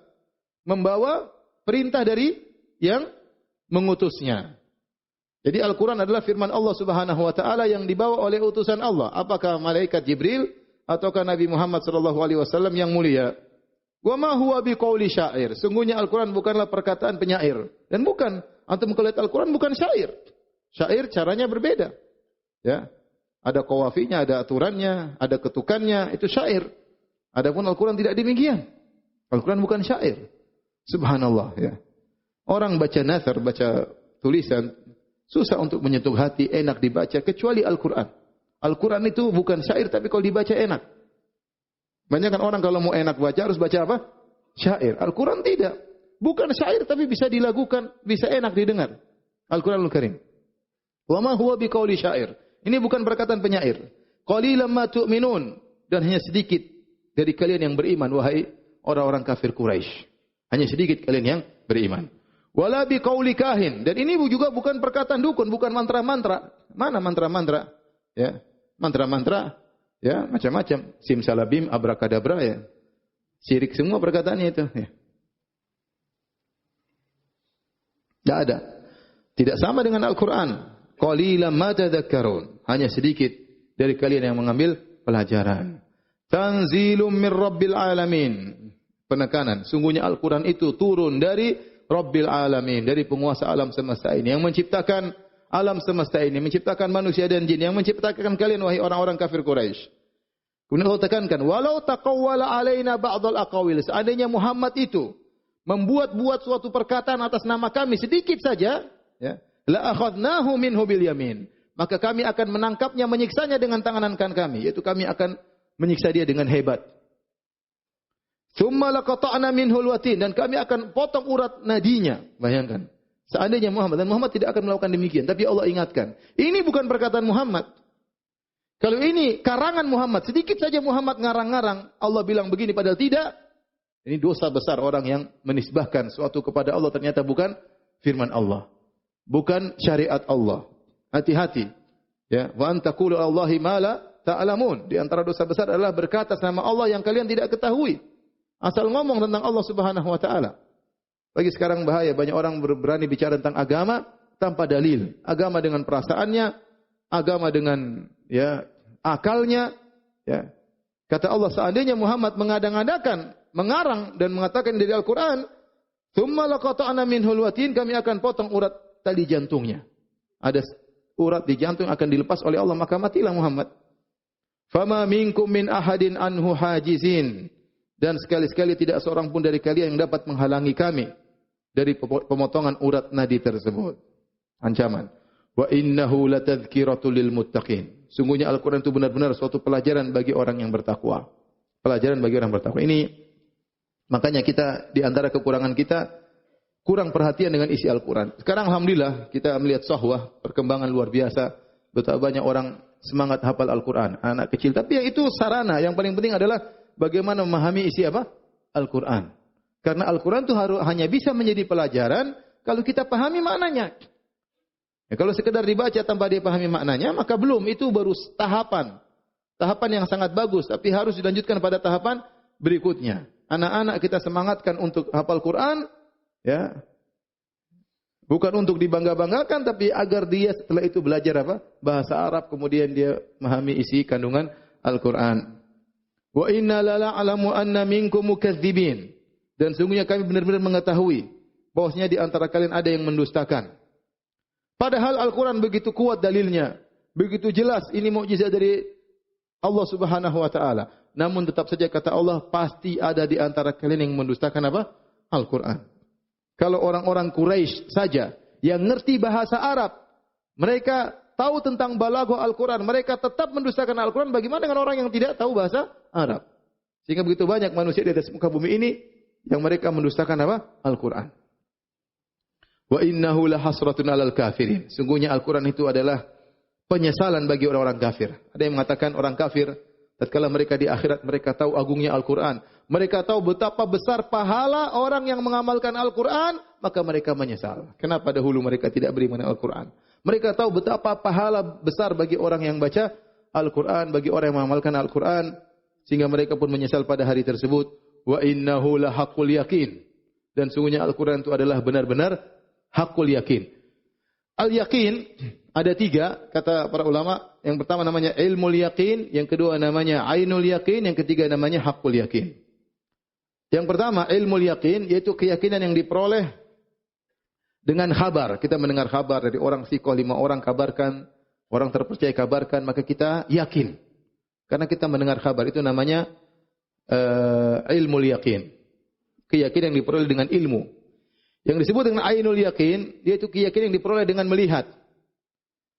B: Membawa perintah dari yang mengutusnya. Jadi Al-Quran adalah firman Allah Subhanahu wa taala yang dibawa oleh utusan Allah. Apakah malaikat Jibril ataukah Nabi Muhammad sallallahu alaihi wasallam yang mulia? Wa ma huwa biqauli syair. Sungguhnya Al-Quran bukanlah perkataan penyair. Dan bukan, antum kalau lihat Al-Quran bukan syair. Syair caranya berbeda. Ya. Ada qawafinya, ada aturannya, ada ketukannya, itu syair. Adapun Al-Quran tidak demikian. Al-Quran bukan syair. Subhanallah, ya. Orang baca nazar, baca tulisan, susah untuk menyentuh hati, enak dibaca, kecuali Al-Quran. Al-Quran itu bukan syair, tapi kalau dibaca enak. Banyak kan orang kalau mau enak baca, harus baca apa? Syair. Al-Quran tidak. Bukan syair, tapi bisa dilakukan, bisa enak didengar. Al-Quranul Karim. Wa ma huwa biqauli syair. Ini bukan perkataan penyair. Qalilan ma tu'minun. Dan hanya sedikit dari kalian yang beriman, wahai orang-orang kafir Quraisy. Hanya sedikit kalian yang beriman. Wala biqauli kahin. Dan ini juga bukan perkataan dukun, bukan mantra-mantra. Mana mantra-mantra? Ya, mantra-mantra, ya, macam-macam. Simsalabim, abrakadabra, ya. Syirik semua perkataannya itu, ya. Tidak ada. Tidak sama dengan Al-Quran. Qalilan ma tadhakkarun. Hanya sedikit dari kalian yang mengambil pelajaran. Tanzilum min rabbil alamin. Penekanan. Sungguhnya Al-Quran itu turun dari Rabbil Alamin, dari penguasa alam semesta ini, yang menciptakan alam semesta ini, menciptakan manusia dan jin, yang menciptakan kalian wahai orang-orang kafir Quraisy. Kemudian Allah tekankan, walau taqawwala alaina ba'dal aqawil. Seandainya Muhammad itu membuat-buat suatu perkataan atas nama kami sedikit saja, ya, la akhadnahu minhu bil yamin. Maka kami akan menangkapnya, menyiksanya dengan tangan kanan kami, yaitu kami akan menyiksa dia dengan hebat. Tsumma laqata'na minhul watin, dan kami akan potong urat nadinya. Bayangkan. Seandainya Muhammad, dan Muhammad tidak akan melakukan demikian, tapi Allah ingatkan. Ini bukan perkataan Muhammad. Kalau ini karangan Muhammad, sedikit saja Muhammad ngarang-ngarang, Allah bilang begini padahal tidak. Ini dosa besar orang yang menisbahkan suatu kepada Allah ternyata bukan firman Allah. Bukan syariat Allah. Hati-hati. Ya, wa antaqulu Allahi ma la ta'lamun. Di antara dosa besar adalah berkata nama Allah yang kalian tidak ketahui. Asal ngomong tentang Allah Subhanahu wa taala. Bagi sekarang bahaya, banyak orang berani bicara tentang agama tanpa dalil. Agama dengan perasaannya, agama dengan ya akalnya, ya. Kata Allah, seandainya Muhammad mengadang-adakan, mengarang dan mengatakan dari Al-Qur'an, "Tsumma laqata'na minhul watin," kami akan potong urat tali jantungnya. Ada urat di jantung akan dilepas oleh Allah, maka matilah Muhammad. Fama minkum min ahadin anhu hajizin. Dan sekali-sekali tidak seorang pun dari kalian yang dapat menghalangi kami dari pemotongan urat nadi tersebut. Ancaman. Wa innahu latadhkiratul lil muttaqin. Sungguhnya Al-Quran itu benar-benar suatu pelajaran bagi orang yang bertakwa. Pelajaran bagi orang bertakwa. Ini makanya kita di antara kekurangan kita kurang perhatian dengan isi Al-Quran. Sekarang alhamdulillah kita melihat sahwah, perkembangan luar biasa. Betapa banyak orang semangat hafal Al-Quran, anak kecil. Tapi yang itu sarana, yang paling penting adalah bagaimana memahami isi apa? Al-Quran. Karena Al-Quran itu hanya bisa menjadi pelajaran kalau kita pahami maknanya. Ya, kalau sekedar dibaca tanpa dia pahami maknanya, maka belum, itu baru tahapan. Tahapan yang sangat bagus, tapi harus dilanjutkan pada tahapan berikutnya. Anak-anak kita semangatkan untuk hafal Quran, ya. Bukan untuk dibangga-banggakan, tapi agar dia setelah itu belajar apa? Bahasa Arab, kemudian dia memahami isi kandungan Al-Quran. Wa inna lala'alamu anna minkum mukadzibin. Dan sungguhnya kami benar-benar mengetahui bahwasanya di antara kalian ada yang mendustakan. Padahal Al-Quran begitu kuat dalilnya, begitu jelas ini mukjizat dari Allah Subhanahu wa taala. Namun tetap saja kata Allah, pasti ada di antara kalian yang mendustakan apa? Al-Quran. Kalau orang-orang Quraisy saja yang ngerti bahasa Arab, mereka tahu tentang balaghah Al-Quran, mereka tetap mendustakan Al-Quran, bagaimana dengan orang yang tidak tahu bahasa Arab? Sehingga begitu banyak manusia di atas muka bumi ini yang mereka mendustakan apa? Al-Quran. Wa innahu lahasratun 'alal kafirin. Sungguhnya Al-Quran itu adalah penyesalan bagi orang-orang kafir. Ada yang mengatakan orang kafir tatkala mereka di akhirat mereka tahu agungnya Al-Quran, mereka tahu betapa besar pahala orang yang mengamalkan Al-Quran, maka mereka menyesal. Kenapa dahulu mereka tidak beriman dengan Al-Quran? Mereka tahu betapa pahala besar bagi orang yang baca Al-Quran, bagi orang yang mengamalkan Al-Quran, sehingga mereka pun menyesal pada hari tersebut. Wa innahu lahaqqul yakin. Dan sungguhnya Al-Quran itu adalah benar-benar haqqul yakin. Al-yakin ada 3 kata para ulama. Yang pertama namanya ilmul yakin, yang kedua namanya ainul yakin, yang ketiga namanya haqqul yakin. Yang pertama ilmul yakin, yaitu keyakinan yang diperoleh dengan khabar. Kita mendengar kabar dari orang sikoh, 5 orang kabarkan, orang terpercaya kabarkan, maka kita yakin. Karena kita mendengar kabar, itu namanya ilmul yakin. Keyakinan yang diperoleh dengan ilmu. Yang disebut dengan ainul yakin, yaitu keyakinan yang diperoleh dengan melihat.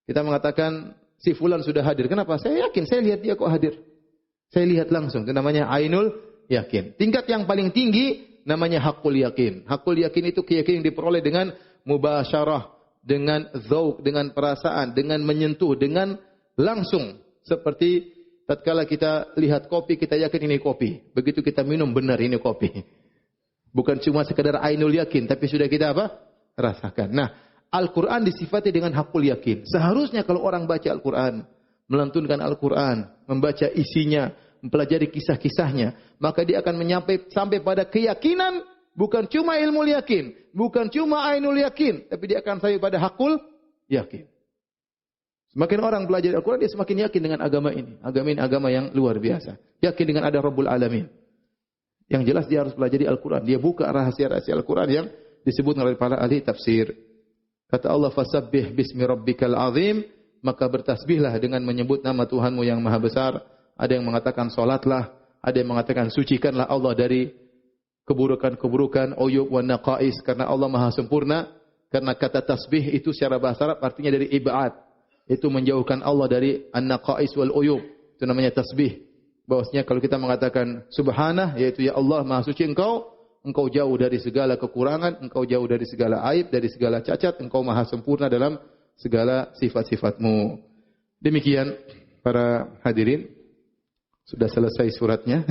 B: Kita mengatakan, si fulan sudah hadir. Kenapa? Saya yakin, saya lihat dia kok hadir. Saya lihat langsung. Itu namanya ainul yakin. Tingkat yang paling tinggi namanya haqqul yakin. Haqqul yakin itu keyakinan yang diperoleh dengan mubasyarah, dengan dzauq, dengan perasaan, dengan menyentuh, dengan langsung. Seperti tatkala kita lihat kopi, kita yakin ini kopi. Begitu kita minum, benar ini kopi. Bukan cuma sekedar ainul yakin, tapi sudah kita apa? Rasakan. Nah, Al-Quran disifati dengan haqqul yakin. Seharusnya kalau orang baca Al-Quran, melantunkan Al-Quran, membaca isinya, mempelajari kisah-kisahnya, maka dia akan sampai pada keyakinan, bukan cuma ilmu yakin, bukan cuma ainul yakin, tapi dia akan sampai pada haqqul yakin. Semakin orang belajar Al-Quran, dia semakin yakin dengan agama ini. Agama ini agama yang luar biasa. Yakin dengan ada Rabbul Alamin. Yang jelas dia harus pelajari Al-Quran. Dia buka rahasia-rahasia Al-Quran yang disebut oleh para ahli tafsir. Kata Allah, fasabbih bismi rabbikal azim, maka bertasbihlah dengan menyebut nama Tuhanmu yang maha besar. Ada yang mengatakan salatlah, ada yang mengatakan sucikanlah Allah dari keburukan-keburukan, uyub wa naqais, karena Allah maha sempurna. Karena kata tasbih itu secara bahasa Arab artinya dari ibad. Itu menjauhkan Allah dari an-naqais wal uyub. Itu namanya tasbih. Bahwasanya kalau kita mengatakan subhanah, yaitu ya Allah maha suci engkau jauh dari segala kekurangan, engkau jauh dari segala aib, dari segala cacat, engkau maha sempurna dalam segala sifat-sifatmu. Demikian para hadirin, sudah selesai suratnya.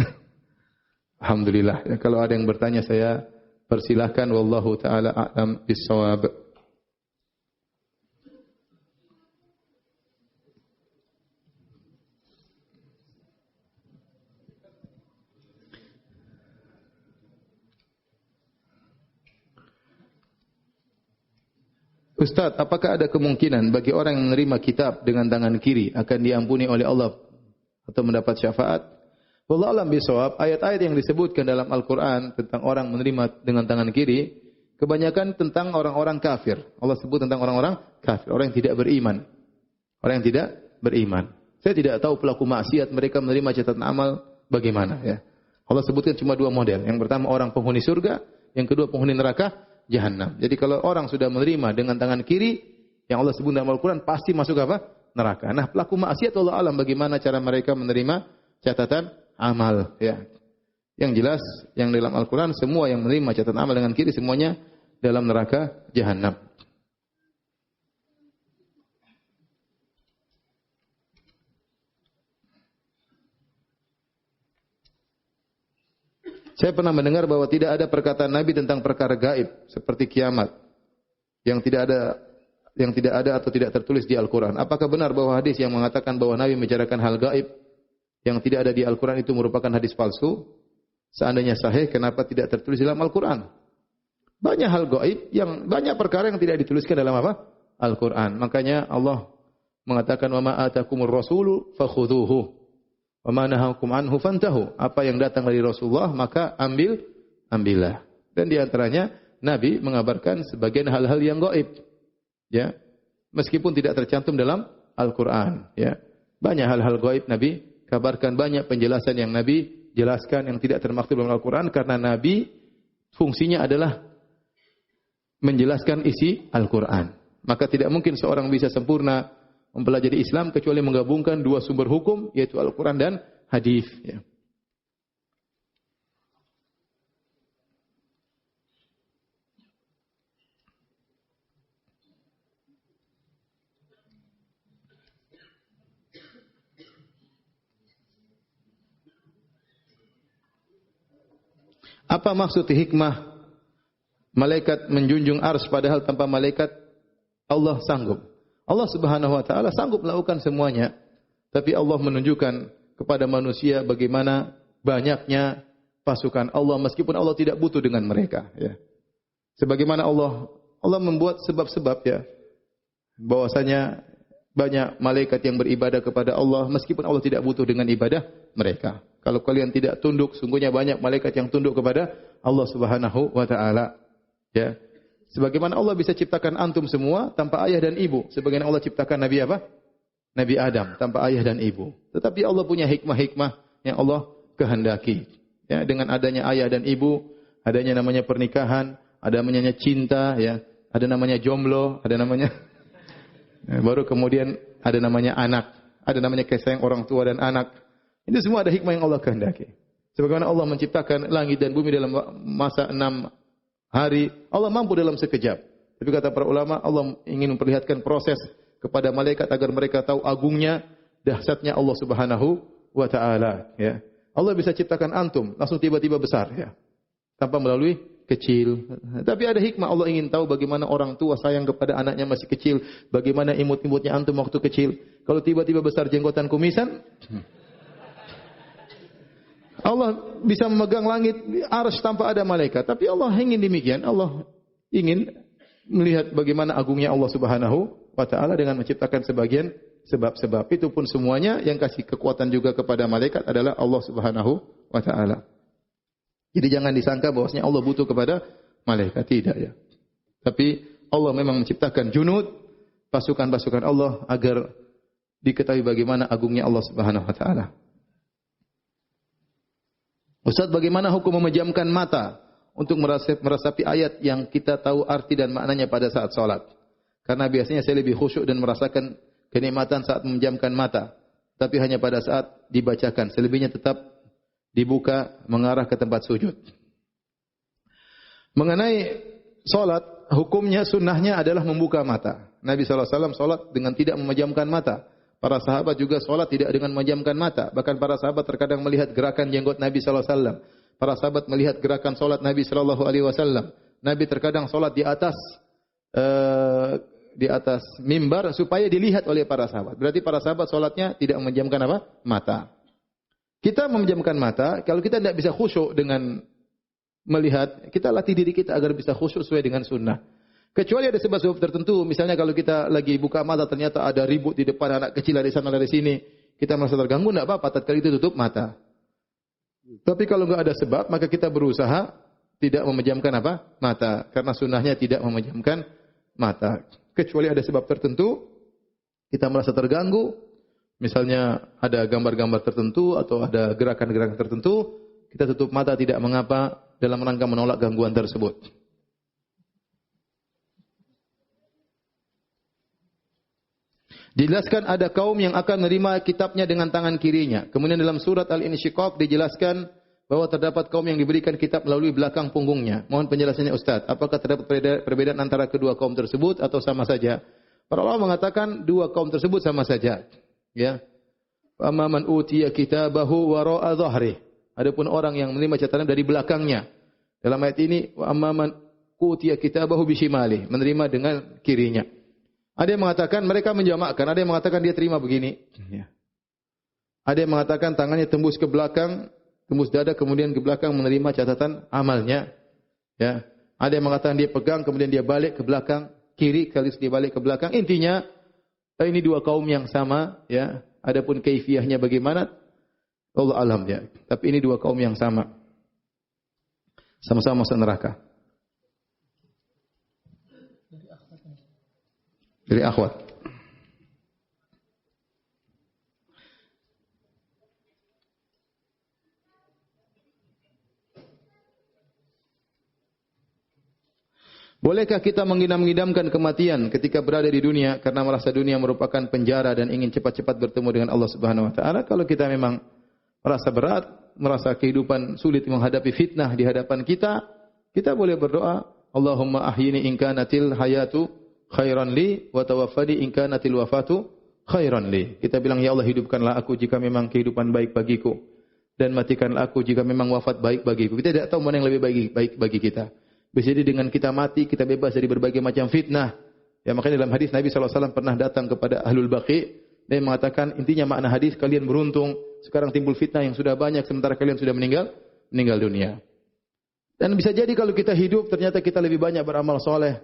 B: Alhamdulillah. Ya, kalau ada yang bertanya saya persilahkan. Wallahu ta'ala a'lam bis-shawab. Ustaz, apakah ada kemungkinan bagi orang yang menerima kitab dengan tangan kiri akan diampuni oleh Allah atau mendapat syafaat? Wallahu a'lam bishawab. Ayat-ayat yang disebutkan dalam Al-Quran tentang orang menerima dengan tangan kiri, kebanyakan tentang orang-orang kafir. Allah sebut tentang orang-orang kafir, orang yang tidak beriman. Orang yang tidak beriman. Saya tidak tahu pelaku maksiat mereka menerima catatan amal bagaimana. Ya. Allah sebutkan cuma 2 model. Yang pertama orang penghuni surga, yang kedua penghuni neraka Jahannam. Jadi kalau orang sudah menerima dengan tangan kiri, yang Allah sebut dalam Al-Quran, pasti masuk apa? Neraka. Nah, pelaku maksiat Allah alam bagaimana cara mereka menerima catatan amal. Ya. Yang jelas, yang dalam Al-Quran, semua yang menerima catatan amal dengan kiri, semuanya dalam neraka Jahannam. Saya pernah mendengar bahwa tidak ada perkataan Nabi tentang perkara gaib seperti kiamat yang tidak ada atau tidak tertulis di Al-Quran. Apakah benar bahwa hadis yang mengatakan bahwa Nabi membicarakan hal gaib yang tidak ada di Al-Quran itu merupakan hadis palsu? Seandainya sahih, kenapa tidak tertulis dalam Al-Quran? Banyak hal gaib banyak perkara yang tidak dituliskan dalam apa? Al-Quran. Makanya Allah mengatakan wa ma atakumur rasulu fakhudhuhu. Wa ma nahakum anhu fantahu. Apa yang datang dari Rasulullah maka ambillah. Dan di antaranya Nabi mengabarkan sebagian hal-hal yang gaib. Ya. Meskipun tidak tercantum dalam Al-Qur'an, ya. Banyak hal-hal gaib Nabi kabarkan, banyak penjelasan yang Nabi jelaskan yang tidak termaktub dalam Al-Qur'an karena Nabi fungsinya adalah menjelaskan isi Al-Qur'an. Maka tidak mungkin seorang bisa sempurna mempelajari Islam kecuali menggabungkan dua sumber hukum yaitu Al-Qur'an dan hadis ya. Apa maksud hikmah malaikat menjunjung ars padahal tanpa malaikat Allah sanggup? Allah Subhanahu wa taala sanggup melakukan semuanya. Tapi Allah menunjukkan kepada manusia bagaimana banyaknya pasukan Allah meskipun Allah tidak butuh dengan mereka ya. Sebagaimana Allah membuat sebab-sebab ya. Bahwasanya banyak malaikat yang beribadah kepada Allah meskipun Allah tidak butuh dengan ibadah mereka. Kalau kalian tidak tunduk, sungguhnya banyak malaikat yang tunduk kepada Allah Subhanahu wa taala. Ya. Sebagaimana Allah bisa ciptakan antum semua tanpa ayah dan ibu. Sebagaimana Allah ciptakan Nabi apa? Nabi Adam tanpa ayah dan ibu. Tetapi Allah punya hikmah-hikmah yang Allah kehendaki. Ya, dengan adanya ayah dan ibu, adanya namanya pernikahan, ada namanya cinta, ya, ada namanya jomblo, ada namanya baru kemudian ada namanya anak, ada namanya kasih sayang orang tua dan anak. Itu semua ada hikmah yang Allah kehendaki. Sebagaimana Allah menciptakan langit dan bumi dalam masa 6 hari, Allah mampu dalam sekejap. Tapi kata para ulama, Allah ingin memperlihatkan proses kepada malaikat agar mereka tahu agungnya, dahsyatnya Allah Subhanahu wa taala, ya. Allah bisa ciptakan antum langsung tiba-tiba besar, ya. Tanpa melalui kecil. Tapi ada hikmah, Allah ingin tahu bagaimana orang tua sayang kepada anaknya masih kecil, bagaimana imut-imutnya antum waktu kecil. Kalau tiba-tiba besar jenggotan kumisan, Allah bisa memegang langit arsy tanpa ada malaikat. Tapi Allah ingin demikian. Allah ingin melihat bagaimana agungnya Allah Subhanahu wa taala dengan menciptakan sebagian sebab-sebab. Itu pun semuanya yang kasih kekuatan juga kepada malaikat adalah Allah Subhanahu wa taala. Jadi jangan disangka bahwasanya Allah butuh kepada malaikat, tidak ya. Tapi Allah memang menciptakan junud, pasukan-pasukan Allah agar diketahui bagaimana agungnya Allah Subhanahu wa taala. Ustaz, bagaimana hukum memejamkan mata untuk meresapi ayat yang kita tahu arti dan maknanya pada saat salat? Karena biasanya saya lebih khusyuk dan merasakan kenikmatan saat memejamkan mata, tapi hanya pada saat dibacakan. Selebihnya tetap dibuka mengarah ke tempat sujud. Mengenai salat, hukumnya sunnahnya adalah membuka mata. Nabi SAW salat dengan tidak memejamkan mata. Para sahabat juga salat tidak dengan memejamkan mata. Bahkan para sahabat terkadang melihat gerakan jenggot Nabi SAW. Para sahabat melihat gerakan salat Nabi SAW. Nabi terkadang salat di atas mimbar supaya dilihat oleh para sahabat. Berarti para sahabat salatnya tidak memejamkan apa? Mata. Kita memejamkan mata, kalau kita tidak bisa khusyuk dengan melihat, kita latih diri kita agar bisa khusyuk sesuai dengan sunnah. Kecuali ada sebab-sebab tertentu, misalnya kalau kita lagi buka mata ternyata ada ribut di depan, anak kecil dari sana dari sini, kita merasa terganggu, tidak apa-apa, tatkala itu tutup mata. Tapi kalau enggak ada sebab, maka kita berusaha tidak memejamkan apa? Mata, karena sunnahnya tidak memejamkan mata. Kecuali ada sebab tertentu, kita merasa terganggu, misalnya ada gambar-gambar tertentu atau ada gerakan-gerakan tertentu, kita tutup mata tidak mengapa dalam rangka menolak gangguan tersebut. Dijelaskan ada kaum yang akan menerima kitabnya dengan tangan kirinya. Kemudian dalam surat Al-Insyiqaq dijelaskan bahwa terdapat kaum yang diberikan kitab melalui belakang punggungnya. Mohon penjelasannya Ustaz. Apakah terdapat perbedaan antara kedua kaum tersebut atau sama saja? Para ulama mengatakan dua kaum tersebut sama saja. Ya. Amma man utiya kitabahu wara'a dhahri. Adapun orang yang menerima catatan dari belakangnya. Dalam ayat ini wa amma man utiya kitabahu bishimali, menerima dengan kirinya. Ada yang mengatakan mereka menjamakkan, ada yang mengatakan dia terima begini. Ya. Ada yang mengatakan tangannya tembus ke belakang, tembus dada, kemudian ke belakang menerima catatan amalnya. Ya. Ada yang mengatakan dia pegang, kemudian dia balik ke belakang, kiri kali dia balik ke belakang. Intinya ini dua kaum yang sama. Ya. Adapun kaifiyahnya bagaimana, Allah alam ya. Tapi ini dua kaum yang sama, sama-sama masuk neraka. Dari akhwat. Bolehkah kita mengidam-idamkan kematian ketika berada di dunia karena merasa dunia merupakan penjara dan ingin cepat-cepat bertemu dengan Allah Subhanahu wa taala? Kalau kita memang merasa berat, merasa kehidupan sulit menghadapi fitnah di hadapan kita, kita boleh berdoa, Allahumma ahyini in kanatil hayatu khairan li wa tawaffani in kanatil wafatu khairan li. Kita bilang, ya Allah, hidupkanlah aku jika memang kehidupan baik bagiku, dan matikanlah aku jika memang wafat baik bagiku. Kita tidak tahu mana yang lebih baik bagi kita. Bisa jadi dengan kita mati, kita bebas dari berbagai macam fitnah. Ya, makanya dalam hadis Nabi SAW pernah datang kepada Ahlul Baqi dan mengatakan, intinya makna hadis, kalian beruntung, sekarang timbul fitnah yang sudah banyak, sementara kalian sudah meninggal dunia. Dan bisa jadi kalau kita hidup, ternyata kita lebih banyak beramal soleh,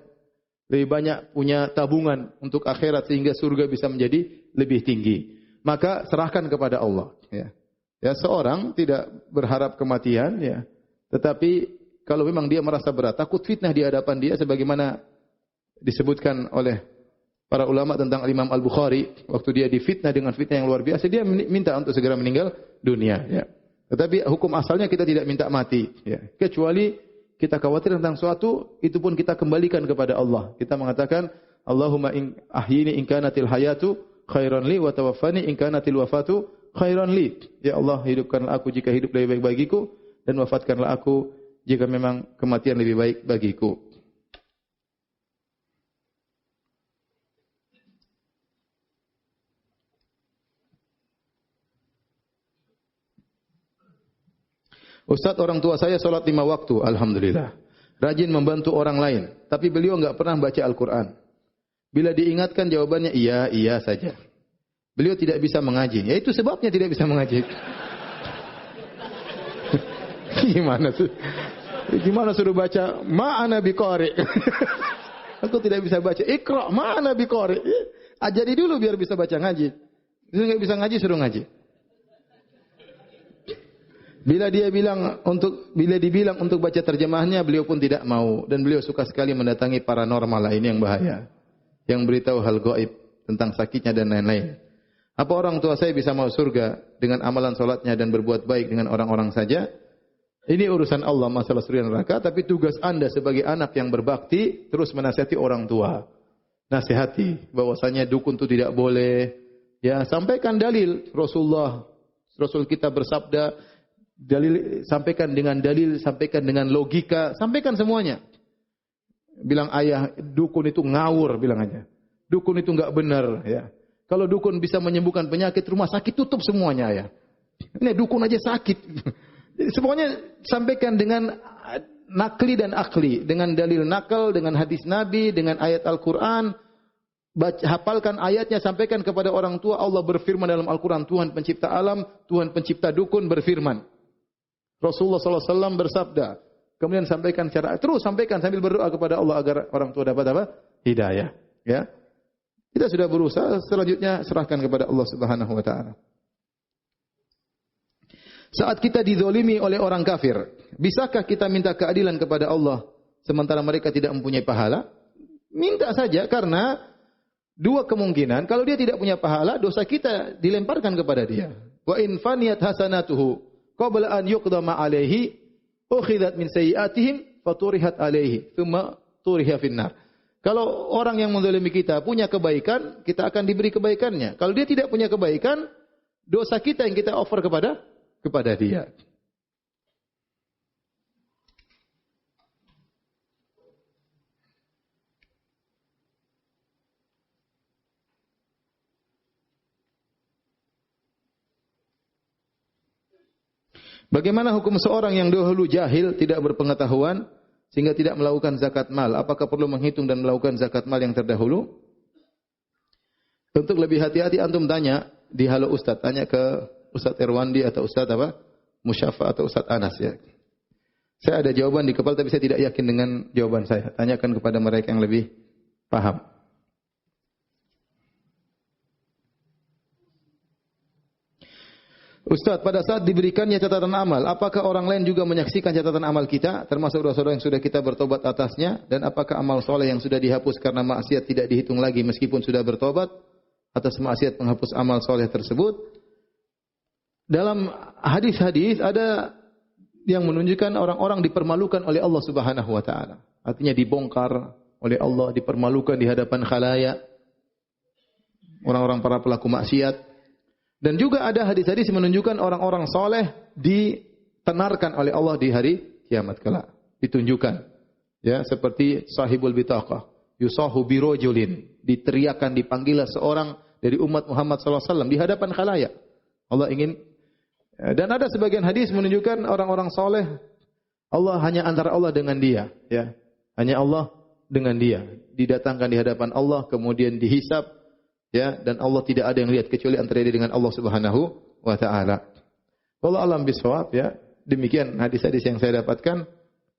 B: lebih banyak punya tabungan untuk akhirat, sehingga surga bisa menjadi lebih tinggi. Maka serahkan kepada Allah. Ya, seorang tidak berharap kematian, ya, tetapi kalau memang dia merasa berat, takut fitnah di hadapan dia, sebagaimana disebutkan oleh para ulama tentang Imam Al-Bukhari, waktu dia difitnah dengan fitnah yang luar biasa, dia minta untuk segera meninggal dunia. Ya. Tetapi hukum asalnya kita tidak minta mati. Ya. Kecuali kita khawatir tentang suatu, itu pun kita kembalikan kepada Allah. Kita mengatakan, Allahumma ahyini in kanatil hayatu khairan li wa tawaffani in kanatil wafatu khairan li. Ya Allah, hidupkanlah aku jika hidup lebih baik bagiku, dan wafatkanlah aku jika memang kematian lebih baik bagiku. Ustaz, orang tua saya sholat 5 waktu, alhamdulillah. Rajin membantu orang lain, tapi beliau enggak pernah baca Al-Quran. Bila diingatkan jawabannya iya, iya saja. Beliau tidak bisa mengaji. Ya itu sebabnya tidak bisa mengaji. Gimana suruh baca ma'ana biqari? Aku tidak bisa baca. Iqra ma'ana biqari. Ajari dulu biar bisa baca ngaji. Dia enggak bisa ngaji, suruh ngaji. Bila dibilang untuk baca terjemahnya, beliau pun tidak mau, dan beliau suka sekali mendatangi paranormal lain yang bahaya, yang beritahu hal gaib tentang sakitnya dan lain-lain. Apa orang tua saya bisa masuk surga dengan amalan salatnya dan berbuat baik dengan orang-orang saja? Ini urusan Allah, masalah surga dan neraka, tapi tugas Anda sebagai anak yang berbakti terus menasihati orang tua. Nasihati bahwasanya dukun itu tidak boleh. Ya, sampaikan dalil Rasul kita bersabda, dalil sampaikan dengan dalil, sampaikan dengan logika, sampaikan semuanya. Bilang ayah, dukun itu ngawur, bilang aja. Dukun itu enggak benar, ya. Kalau dukun bisa menyembuhkan penyakit, rumah sakit tutup semuanya, ya. Ini dukun aja sakit. Semuanya sampaikan dengan nakli dan akli, dengan dalil nakal, dengan hadis Nabi, dengan ayat Al-Quran. Hafalkan ayatnya, sampaikan kepada orang tua. Allah berfirman dalam Al-Quran, Tuhan pencipta alam, Tuhan pencipta dukun berfirman. Rasulullah SAW bersabda. Kemudian sampaikan terus sampaikan sambil berdoa kepada Allah agar orang tua dapat apa? Hidayah. Ya. Kita sudah berusaha, selanjutnya serahkan kepada Allah Subhanahu wa taala. Saat kita dizalimi oleh orang kafir, bisakah kita minta keadilan kepada Allah sementara mereka tidak mempunyai pahala? Minta saja, karena dua kemungkinan. Kalau dia tidak punya pahala, dosa kita dilemparkan kepada dia. Wa in faniyat hasanatuhu qabla an yuqdama alaihi ukhidat min sayyi'atihim faturihat alaihi thumma turiha finnar. Kalau orang yang menzalimi kita punya kebaikan, kita akan diberi kebaikannya. Kalau dia tidak punya kebaikan, dosa kita yang kita offer kepada dia. Bagaimana hukum seorang yang dahulu jahil, tidak berpengetahuan, sehingga tidak melakukan zakat mal? Apakah perlu menghitung dan melakukan zakat mal yang terdahulu? Untuk lebih hati-hati, antum tanya di Halo Ustaz, tanya ke Ustaz Irwandi atau Ustaz Musyafa atau Ustaz Anas, ya. Saya ada jawaban di kepala, tapi saya tidak yakin dengan jawaban saya. Tanyakan kepada mereka yang lebih paham. Ustaz, pada saat diberikannya catatan amal, apakah orang lain juga menyaksikan catatan amal kita, termasuk dosa-dosa yang sudah kita bertobat atasnya? Dan apakah amal soleh yang sudah dihapus karena maksiat tidak dihitung lagi meskipun sudah bertobat atas maksiat menghapus amal soleh tersebut? Dalam hadis-hadis ada yang menunjukkan orang-orang dipermalukan oleh Allah Subhanahu wa taala. artinya dibongkar oleh Allah, dipermalukan di hadapan khalayak, orang-orang para pelaku maksiat. Dan juga ada hadis-hadis yang menunjukkan orang-orang soleh ditenarkan oleh Allah di hari kiamat kelak, ditunjukkan. Ya, seperti sahibul bitaqah, yusahu birojulin, diteriakan, dipanggil seorang dari umat Muhammad SAW di hadapan khalayak. Allah ingin. Dan ada sebagian hadis menunjukkan orang-orang soleh, Allah hanya antara Allah dengan dia, ya, hanya Allah dengan dia, didatangkan di hadapan Allah, kemudian dihisab, ya, dan Allah tidak ada yang lihat kecuali antara dia dengan Allah Subhanahu wa taala. Wallahu alam bisawab, ya. Demikian hadis-hadis yang saya dapatkan.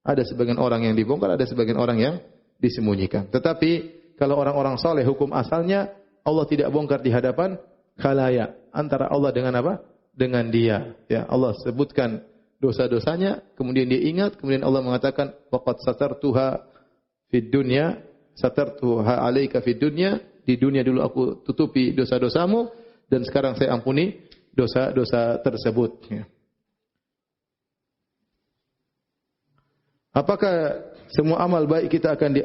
B: Ada sebagian orang yang dibongkar, ada sebagian orang yang disembunyikan. Tetapi kalau orang-orang soleh hukum asalnya Allah tidak bongkar di hadapan khalayak, antara Allah dengan apa? Dengan dia. Ya, Allah sebutkan dosa-dosanya, kemudian dia ingat, kemudian Allah mengatakan waqad satartuha fid dunya, satartuha 'alaika fid dunya, di dunia dulu aku tutupi dosa-dosamu dan sekarang saya ampuni dosa-dosa tersebut. Ya. Apakah semua amal baik kita akan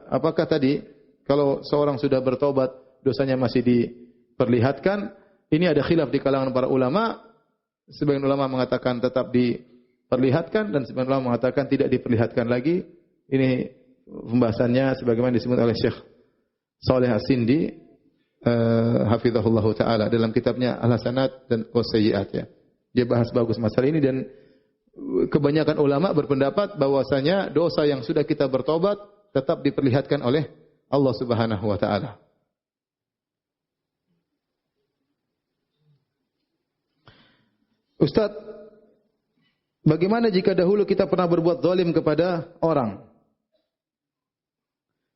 B: apakah tadi kalau seorang sudah bertobat dosanya masih diperlihatkan? Ini ada khilaf di kalangan para ulama. Sebagian ulama mengatakan tetap diperlihatkan dan sebagian ulama mengatakan tidak diperlihatkan lagi. Ini pembahasannya sebagaimana disebut oleh Syekh Shalih As-Sindi hafizahullah taala dalam kitabnya Al-Hasanat dan Wasayyi'at, ya. Dia bahas bagus masalah ini dan kebanyakan ulama berpendapat bahwasanya dosa yang sudah kita bertobat tetap diperlihatkan oleh Allah Subhanahu wa taala. Ustaz, bagaimana jika dahulu kita pernah berbuat zalim kepada orang?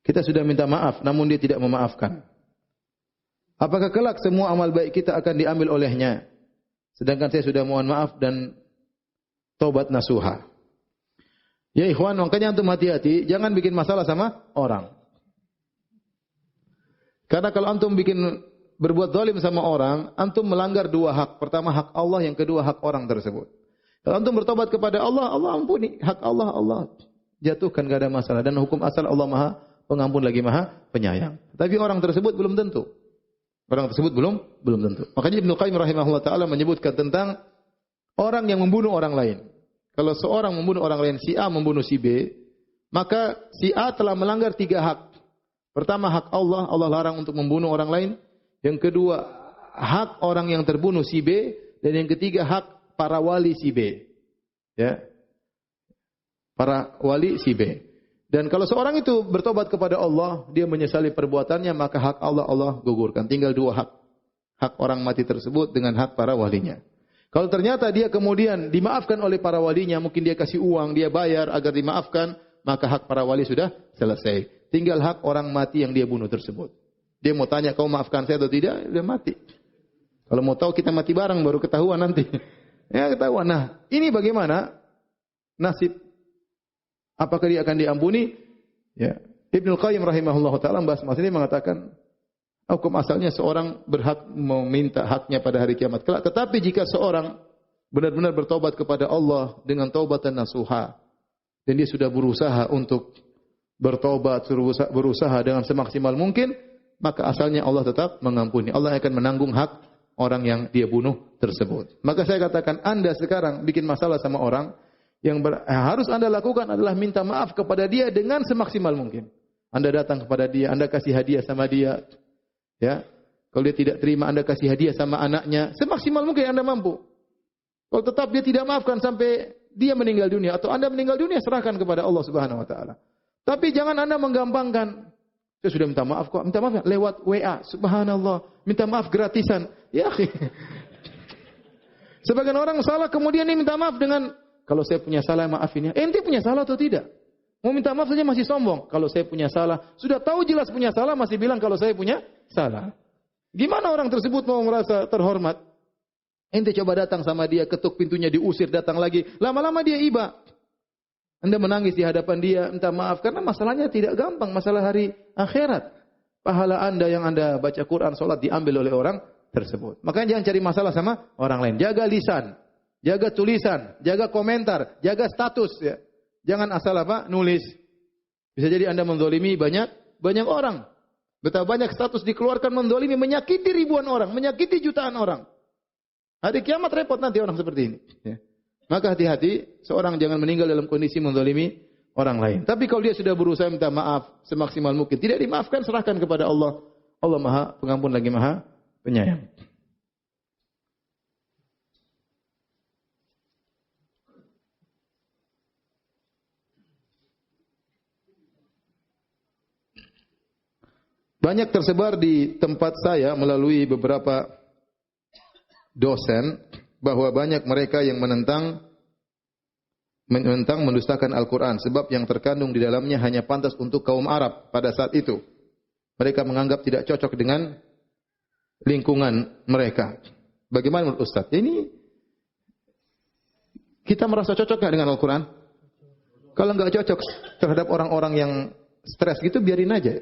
B: Kita sudah minta maaf, namun dia tidak memaafkan. Apakah kelak semua amal baik kita akan diambil olehnya? Sedangkan saya sudah mohon maaf dan taubat nasuha. Ya ikhwan, makanya antum hati-hati, jangan bikin masalah sama orang. Karena kalau antum berbuat zalim sama orang, antum melanggar dua hak. Pertama hak Allah, yang kedua hak orang tersebut. Kalau antum bertobat kepada Allah, Allah ampuni. Hak Allah, Allah jatuhkan, gak ada masalah. Dan hukum asal Allah Maha Pengampun lagi Maha Penyayang. Tapi orang tersebut belum tentu. Orang tersebut belum tentu. Makanya Ibnu Qayyim rahimahullah taala menyebutkan tentang orang yang membunuh orang lain. Kalau seorang membunuh orang lain, si A membunuh si B, maka si A telah melanggar tiga hak. Pertama hak Allah, Allah larang untuk membunuh orang lain. Yang kedua, hak orang yang terbunuh si B, dan yang ketiga hak para wali si B. Ya. Para wali si B. Dan kalau seorang itu bertobat kepada Allah, dia menyesali perbuatannya, maka hak Allah Allah gugurkan. Tinggal dua hak. Hak orang mati tersebut dengan hak para walinya. Kalau ternyata dia kemudian dimaafkan oleh para walinya, mungkin dia kasih uang, dia bayar agar dimaafkan, maka hak para wali sudah selesai. Tinggal hak orang mati yang dia bunuh tersebut. Dia mau tanya, kau maafkan saya atau tidak? Dia mati. Kalau mau tahu kita mati bareng baru ketahuan nanti. Ya ketahuan. Nah, ini bagaimana nasib? Apakah dia akan diampuni? Ya. Ibnu Qayyim rahimahullah taala membahas masalah ini mengatakan hukum asalnya seorang berhak meminta haknya pada hari kiamat kelak. Tetapi jika seorang benar-benar bertobat kepada Allah dengan taubatan nasuha dan dia sudah berusaha untuk bertobat, berusaha dengan semaksimal mungkin, maka asalnya Allah tetap mengampuni. Allah akan menanggung hak orang yang dia bunuh tersebut. Maka saya katakan, Anda sekarang bikin masalah sama orang, yang harus Anda lakukan adalah minta maaf kepada dia dengan semaksimal mungkin. Anda datang kepada dia, Anda kasih hadiah sama dia. Ya. Kalau dia tidak terima, Anda kasih hadiah sama anaknya. Semaksimal mungkin Anda mampu. Kalau tetap dia tidak maafkan sampai dia meninggal dunia atau Anda meninggal dunia, serahkan kepada Allah Subhanahu wa taala. Tapi jangan Anda menggampangkan. Saya sudah minta maaf kok. Minta maaf lewat WA. Subhanallah. Minta maaf gratisan. Ya, sebagian orang salah kemudian dia minta maaf dengan, kalau saya punya salah maafin ya. Ente punya salah atau tidak? Mau minta maaf saja masih sombong. Kalau saya punya salah, sudah tahu jelas punya salah masih bilang kalau saya punya salah. Gimana orang tersebut mau merasa terhormat? Ente coba datang sama dia, ketuk pintunya, diusir, datang lagi. Lama-lama dia iba. Anda menangis di hadapan dia, minta maaf. Karena masalahnya tidak gampang, masalah hari akhirat. Pahala Anda yang Anda baca Quran, sholat diambil oleh orang tersebut. Makanya jangan cari masalah sama orang lain. Jaga lisan, jaga tulisan, jaga komentar, jaga status. Ya. Jangan asal nulis. Bisa jadi Anda menzalimi banyak orang. Betapa banyak status dikeluarkan menzalimi, menyakiti ribuan orang, menyakiti jutaan orang. Hari kiamat repot nanti orang seperti ini. Ya. Maka hati-hati, seorang jangan meninggal dalam kondisi menzalimi orang lain. Tapi kalau dia sudah berusaha minta maaf semaksimal mungkin, tidak dimaafkan, serahkan kepada Allah. Allah Maha Pengampun lagi Maha Penyayang. Banyak tersebar di tempat saya melalui beberapa dosen bahwa banyak mereka yang menentang mendustakan Al-Quran sebab yang terkandung di dalamnya hanya pantas untuk kaum Arab pada saat itu. Mereka menganggap tidak cocok dengan lingkungan mereka. Bagaimana menurut Ustaz? Ini kita merasa cocok nggak dengan Al-Quran? Kalau nggak cocok terhadap orang-orang yang stres gitu, biarin aja.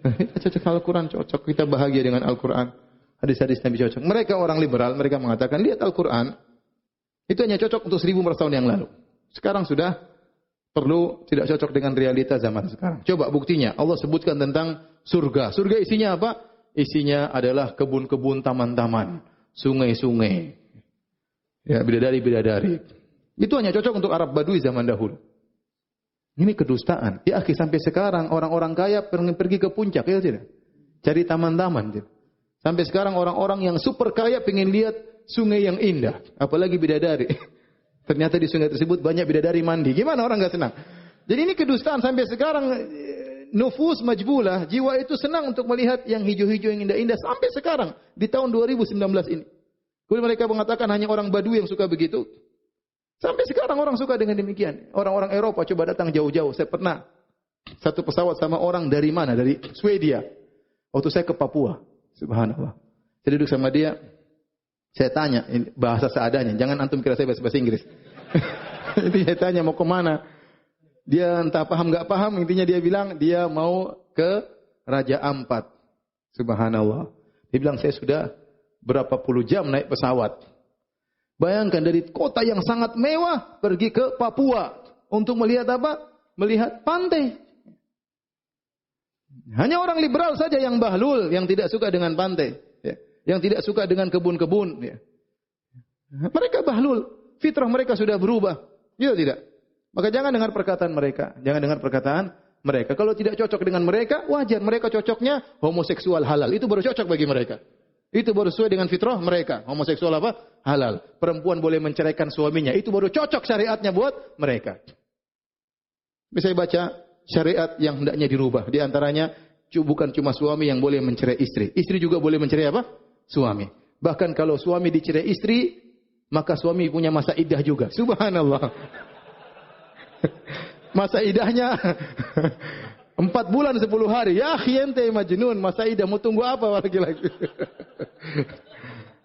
B: Kita cocok Al-Quran, cocok, kita bahagia dengan Al-Quran. Hadis-hadis Nabi cocok. Mereka orang liberal, mereka mengatakan, lihat Al-Quran, itu hanya cocok untuk 1400 tahun yang lalu. Sekarang sudah perlu tidak cocok dengan realita zaman sekarang. Coba buktinya, Allah sebutkan tentang surga. Surga isinya apa? Isinya adalah kebun-kebun, taman-taman, sungai-sungai. Ya, bidadari-bidadari. Itu hanya cocok untuk Arab Badui zaman dahulu. Ini kedustaan. Ya akhi, sampai sekarang orang-orang kaya pergi ke puncak, ya tidak? Cari taman-taman. Tidak? Sampai sekarang orang-orang yang super kaya pengen lihat sungai yang indah. Apalagi bidadari. Ternyata di sungai tersebut banyak bidadari mandi. Gimana orang enggak senang? Jadi ini kedustaan. Sampai sekarang nufus majbulah, jiwa itu senang untuk melihat yang hijau-hijau, yang indah-indah. Sampai sekarang, di tahun 2019 ini. Kemudian mereka mengatakan hanya orang Badui yang suka begitu. Sampai sekarang orang suka dengan demikian. Orang-orang Eropa coba datang jauh-jauh. Saya pernah satu pesawat sama orang dari mana? Dari Swedia. Waktu saya ke Papua. Subhanallah. Saya duduk sama dia. Saya tanya, bahasa seadanya. Jangan antum kira saya bahasa Inggris. Itu saya tanya mau kemana. Dia entah paham nggak paham. Intinya dia bilang dia mau ke Raja Ampat. Subhanallah. Dia bilang saya sudah berapa puluh jam naik pesawat. Bayangkan dari kota yang sangat mewah pergi ke Papua untuk melihat apa? Melihat pantai. Hanya orang liberal saja yang bahlul, yang tidak suka dengan pantai, ya. Yang tidak suka dengan kebun-kebun. Ya. Mereka bahlul, fitrah mereka sudah berubah, ya tidak. Maka jangan dengar perkataan mereka, jangan dengar perkataan mereka. Kalau tidak cocok dengan mereka, wajar. Mereka cocoknya homoseksual halal, itu baru cocok bagi mereka. Itu baru sesuai dengan fitrah mereka. Homoseksual apa? Halal. Perempuan boleh menceraikan suaminya. Itu baru cocok syariatnya buat mereka. Bisa baca syariat yang hendaknya dirubah. Di antaranya bukan cuma suami yang boleh mencerai istri. Istri juga boleh mencerai apa? Suami. Bahkan kalau suami dicerai istri, maka suami punya masa iddah juga. Subhanallah. Masa iddahnya 4 bulan 10 hari. Ya khiyente majnun, masa idah mau tunggu apa lagi-lagi.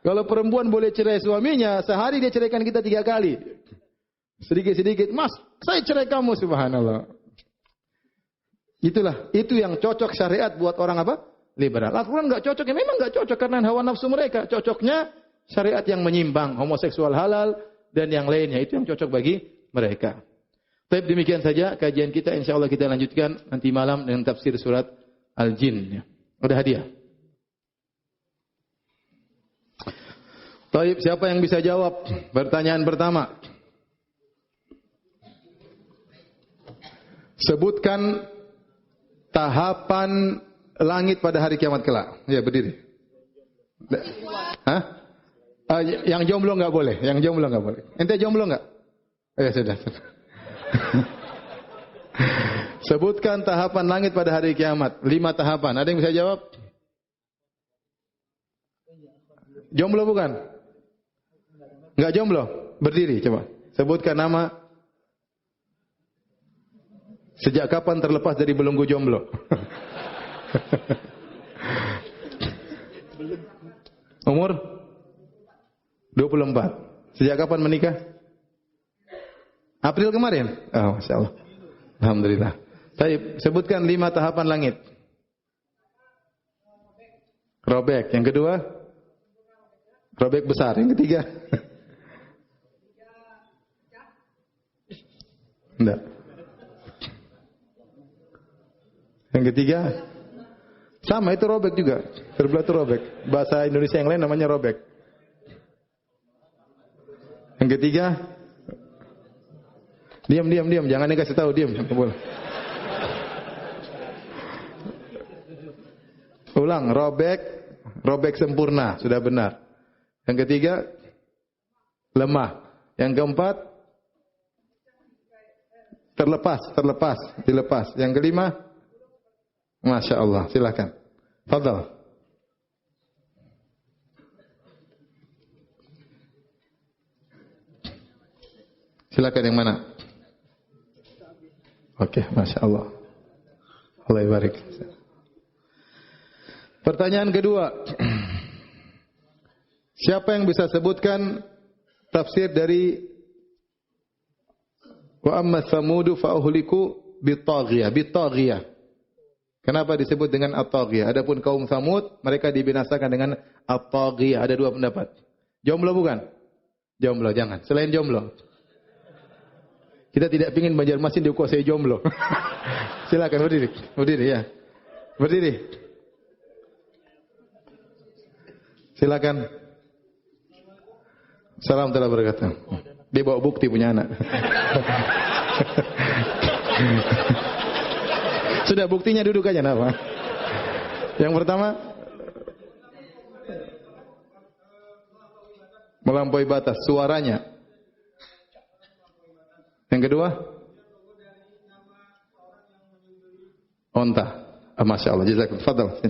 B: Kalau perempuan boleh cerai suaminya, sehari dia ceraikan kita 3 kali. Sedikit-sedikit, mas, saya cerai kamu, subhanallah. Itulah, itu yang cocok syariat buat orang apa? Liberal. Al-Quran enggak cocok, ya memang enggak cocok karena hawa nafsu mereka. Cocoknya syariat yang menyimpang, homoseksual halal, dan yang lainnya. Itu yang cocok bagi mereka. Baik, demikian saja kajian kita. InsyaAllah kita lanjutkan nanti malam dengan tafsir surat Al-Jin. Ada hadiah. Baik, siapa yang bisa jawab pertanyaan pertama? Sebutkan tahapan langit pada hari kiamat kelak. Ya, berdiri. Hah? Yang jomblo enggak boleh. Yang jomblo enggak boleh. Ente jomblo enggak? Ya sudah. Sebutkan tahapan langit pada hari kiamat. 5 tahapan. Ada yang bisa jawab? Jomblo bukan? Enggak jomblo? Berdiri coba. Sebutkan nama. Sejak kapan terlepas dari belenggu jomblo? Umur? 24. Sejak kapan menikah? April kemarin? Oh, Masya Allah. Alhamdulillah. Baik, sebutkan 5 tahapan langit. Robek. Yang kedua? Robek besar. Yang ketiga? Enggak. Yang ketiga, sama itu robek juga. Terbelah itu robek. Bahasa Indonesia yang lain namanya robek. Yang ketiga, diam, jangan dikasih tahu, diam. Ulang, robek sempurna, sudah benar. Yang ketiga, lemah. Yang keempat, dilepas. Yang kelima, Masya Allah, silakan. Fadal. Silakan yang mana? Oke, Masya Allah. Allah barik. Pertanyaan kedua. Siapa yang bisa sebutkan tafsir dari wa amma samudu fa uhliku bitaghiyah. Kenapa disebut dengan at-taghiyah? Adapun kaum Samud, mereka dibinasakan dengan at-taghiyah. Ada dua pendapat. Jomblo bukan? Jomblo, jangan. Selain jomblo. Kita tidak ingin Banjarmasin dikuasai jomblo. Silakan berdiri ya. Berdiri. Silakan. Salam telah berkata. Dia bawa bukti punya anak. Sudah buktinya duduk aja apa? Yang pertama, melampaui batas suaranya. Yang kedua, onta. Masya Allah, jazakum. Fadal.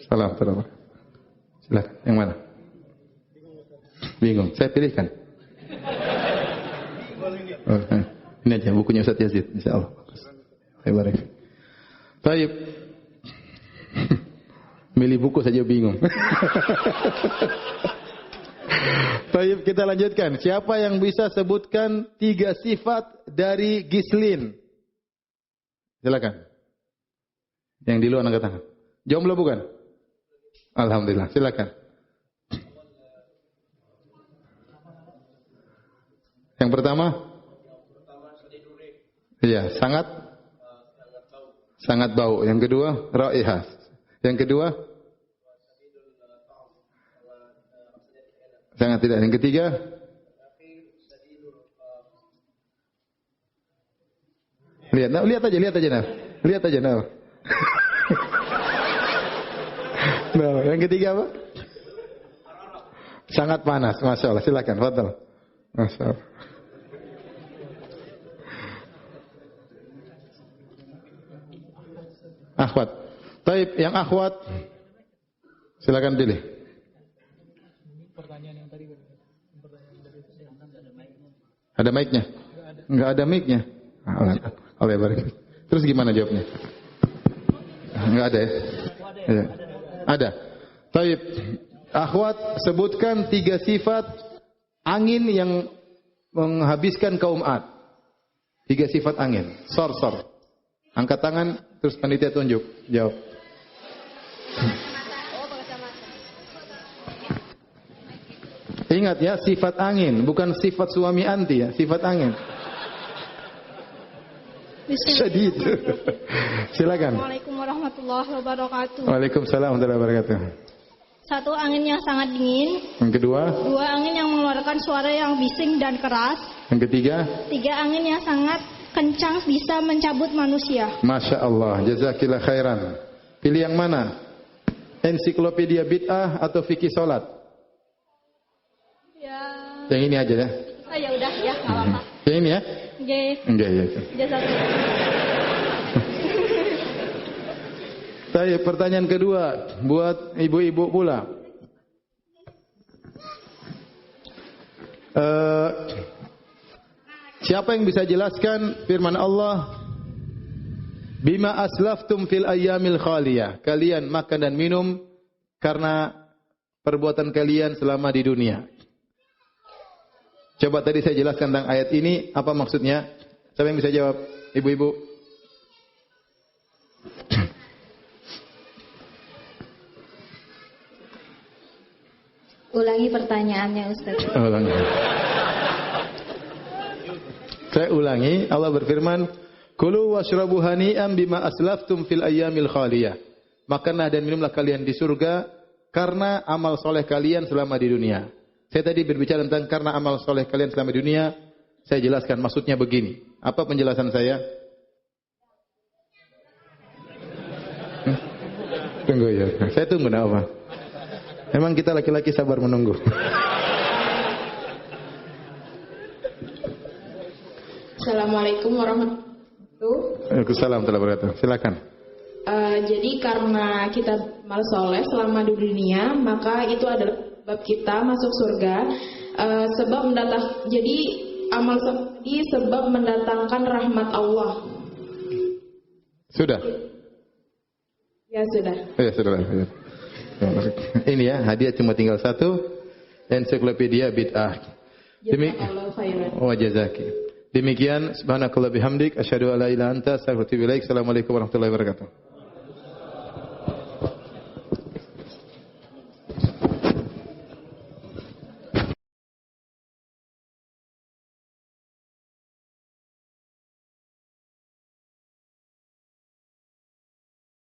B: Salam, salam. Silakan. Yang mana? Bingung. Saya pilihkan. Oh, ini aja bukunya Ustaz Yazid, insyaallah. Baik. Baik. Milih buku saja bingung. Baik, kita lanjutkan. Siapa yang bisa sebutkan 3 sifat dari Gislin? Silakan. Yang di luar angkat tangan. Jomblo bukan? Alhamdulillah, silakan. Yang pertama? Iya, sangat bau. Yang kedua, raihah. Yang kedua, sangat tidak. Yang ketiga, lihat aja. Nah, yang ketiga apa? Sangat panas, Masya Allah. Silakan, fadal. Masya Allah. Akhwat. Taib, yang akhwat. Silakan pilih.
A: Pertanyaan yang tadi.
B: Ada mic-nya? Enggak ada mic-nya. Allah barik. Terus gimana jawabnya? Enggak ada ya? Ya. Ada. Taib. Akhwat, sebutkan 3 sifat angin yang menghabiskan kaum Ad. 3 sifat angin. Sor. Angkat tangan, terus panitia tunjuk. Jawab. Ingat ya, sifat angin, bukan sifat suami anti ya, sifat angin. Syadid. Silakan.
C: Assalamualaikum warahmatullahi wabarakatuh.
B: Waalaikumsalam warahmatullahi wabarakatuh.
C: 1, angin yang sangat dingin.
B: Yang kedua?
C: 2, angin yang mengeluarkan suara yang bising dan keras.
B: Yang ketiga?
C: 3, angin yang sangat kencang bisa mencabut manusia.
B: Masya Allah, jazakillah khairan. Pilih yang mana? Ensiklopedia bid'ah atau fikih salat?
C: Ya.
B: Yang ini aja ya.
C: Oh ya udah ya, enggak apa-apa.
B: Yang ini ya?
C: Nggih.
B: Ya.
C: Jazakallah.
B: Baik, pertanyaan kedua buat ibu-ibu pula. Siapa yang bisa jelaskan firman Allah, bima aslaftum fil ayyamil khaliyah? Kalian makan dan minum karena perbuatan kalian selama di dunia. Coba tadi saya jelaskan tentang ayat ini, apa maksudnya? Siapa yang bisa jawab? Ibu-ibu.
C: Ulangi pertanyaannya Ustaz.
B: Ulangi. Saya ulangi, Allah berfirman, "Kulu washrabu hani'an bima aslaftum fil ayyamil khaliyah." Makanlah dan minumlah kalian di surga karena amal soleh kalian selama di dunia. Saya tadi berbicara tentang karena amal soleh kalian selama di dunia. Saya jelaskan maksudnya begini. Apa penjelasan saya? Tunggu ya. Saya tunggu apa? Emang kita laki-laki sabar menunggu.
D: Assalamualaikum warahmatullahi wabarakatuh.
B: Waalaikumsalam warahmatullahi wabarakatuh. Silakan.
D: Jadi karena kita amal soleh selama di dunia, maka itu adalah sebab kita masuk surga. Jadi amal soleh sebab mendatangkan rahmat Allah.
B: Sudah.
D: Ya sudah.
B: Ya sudah. Ya. Ini ya, hadiah cuma tinggal satu. Ensiklopedia Bid'ah.
D: Jazakallahu khairan.
B: Wa jazaki. Demikian subhanakallah bihamdik asyhadu an la ilaha illa anta astaghfiruka wa atubu ilaik. Assalamualaikum warahmatullahi wabarakatuh.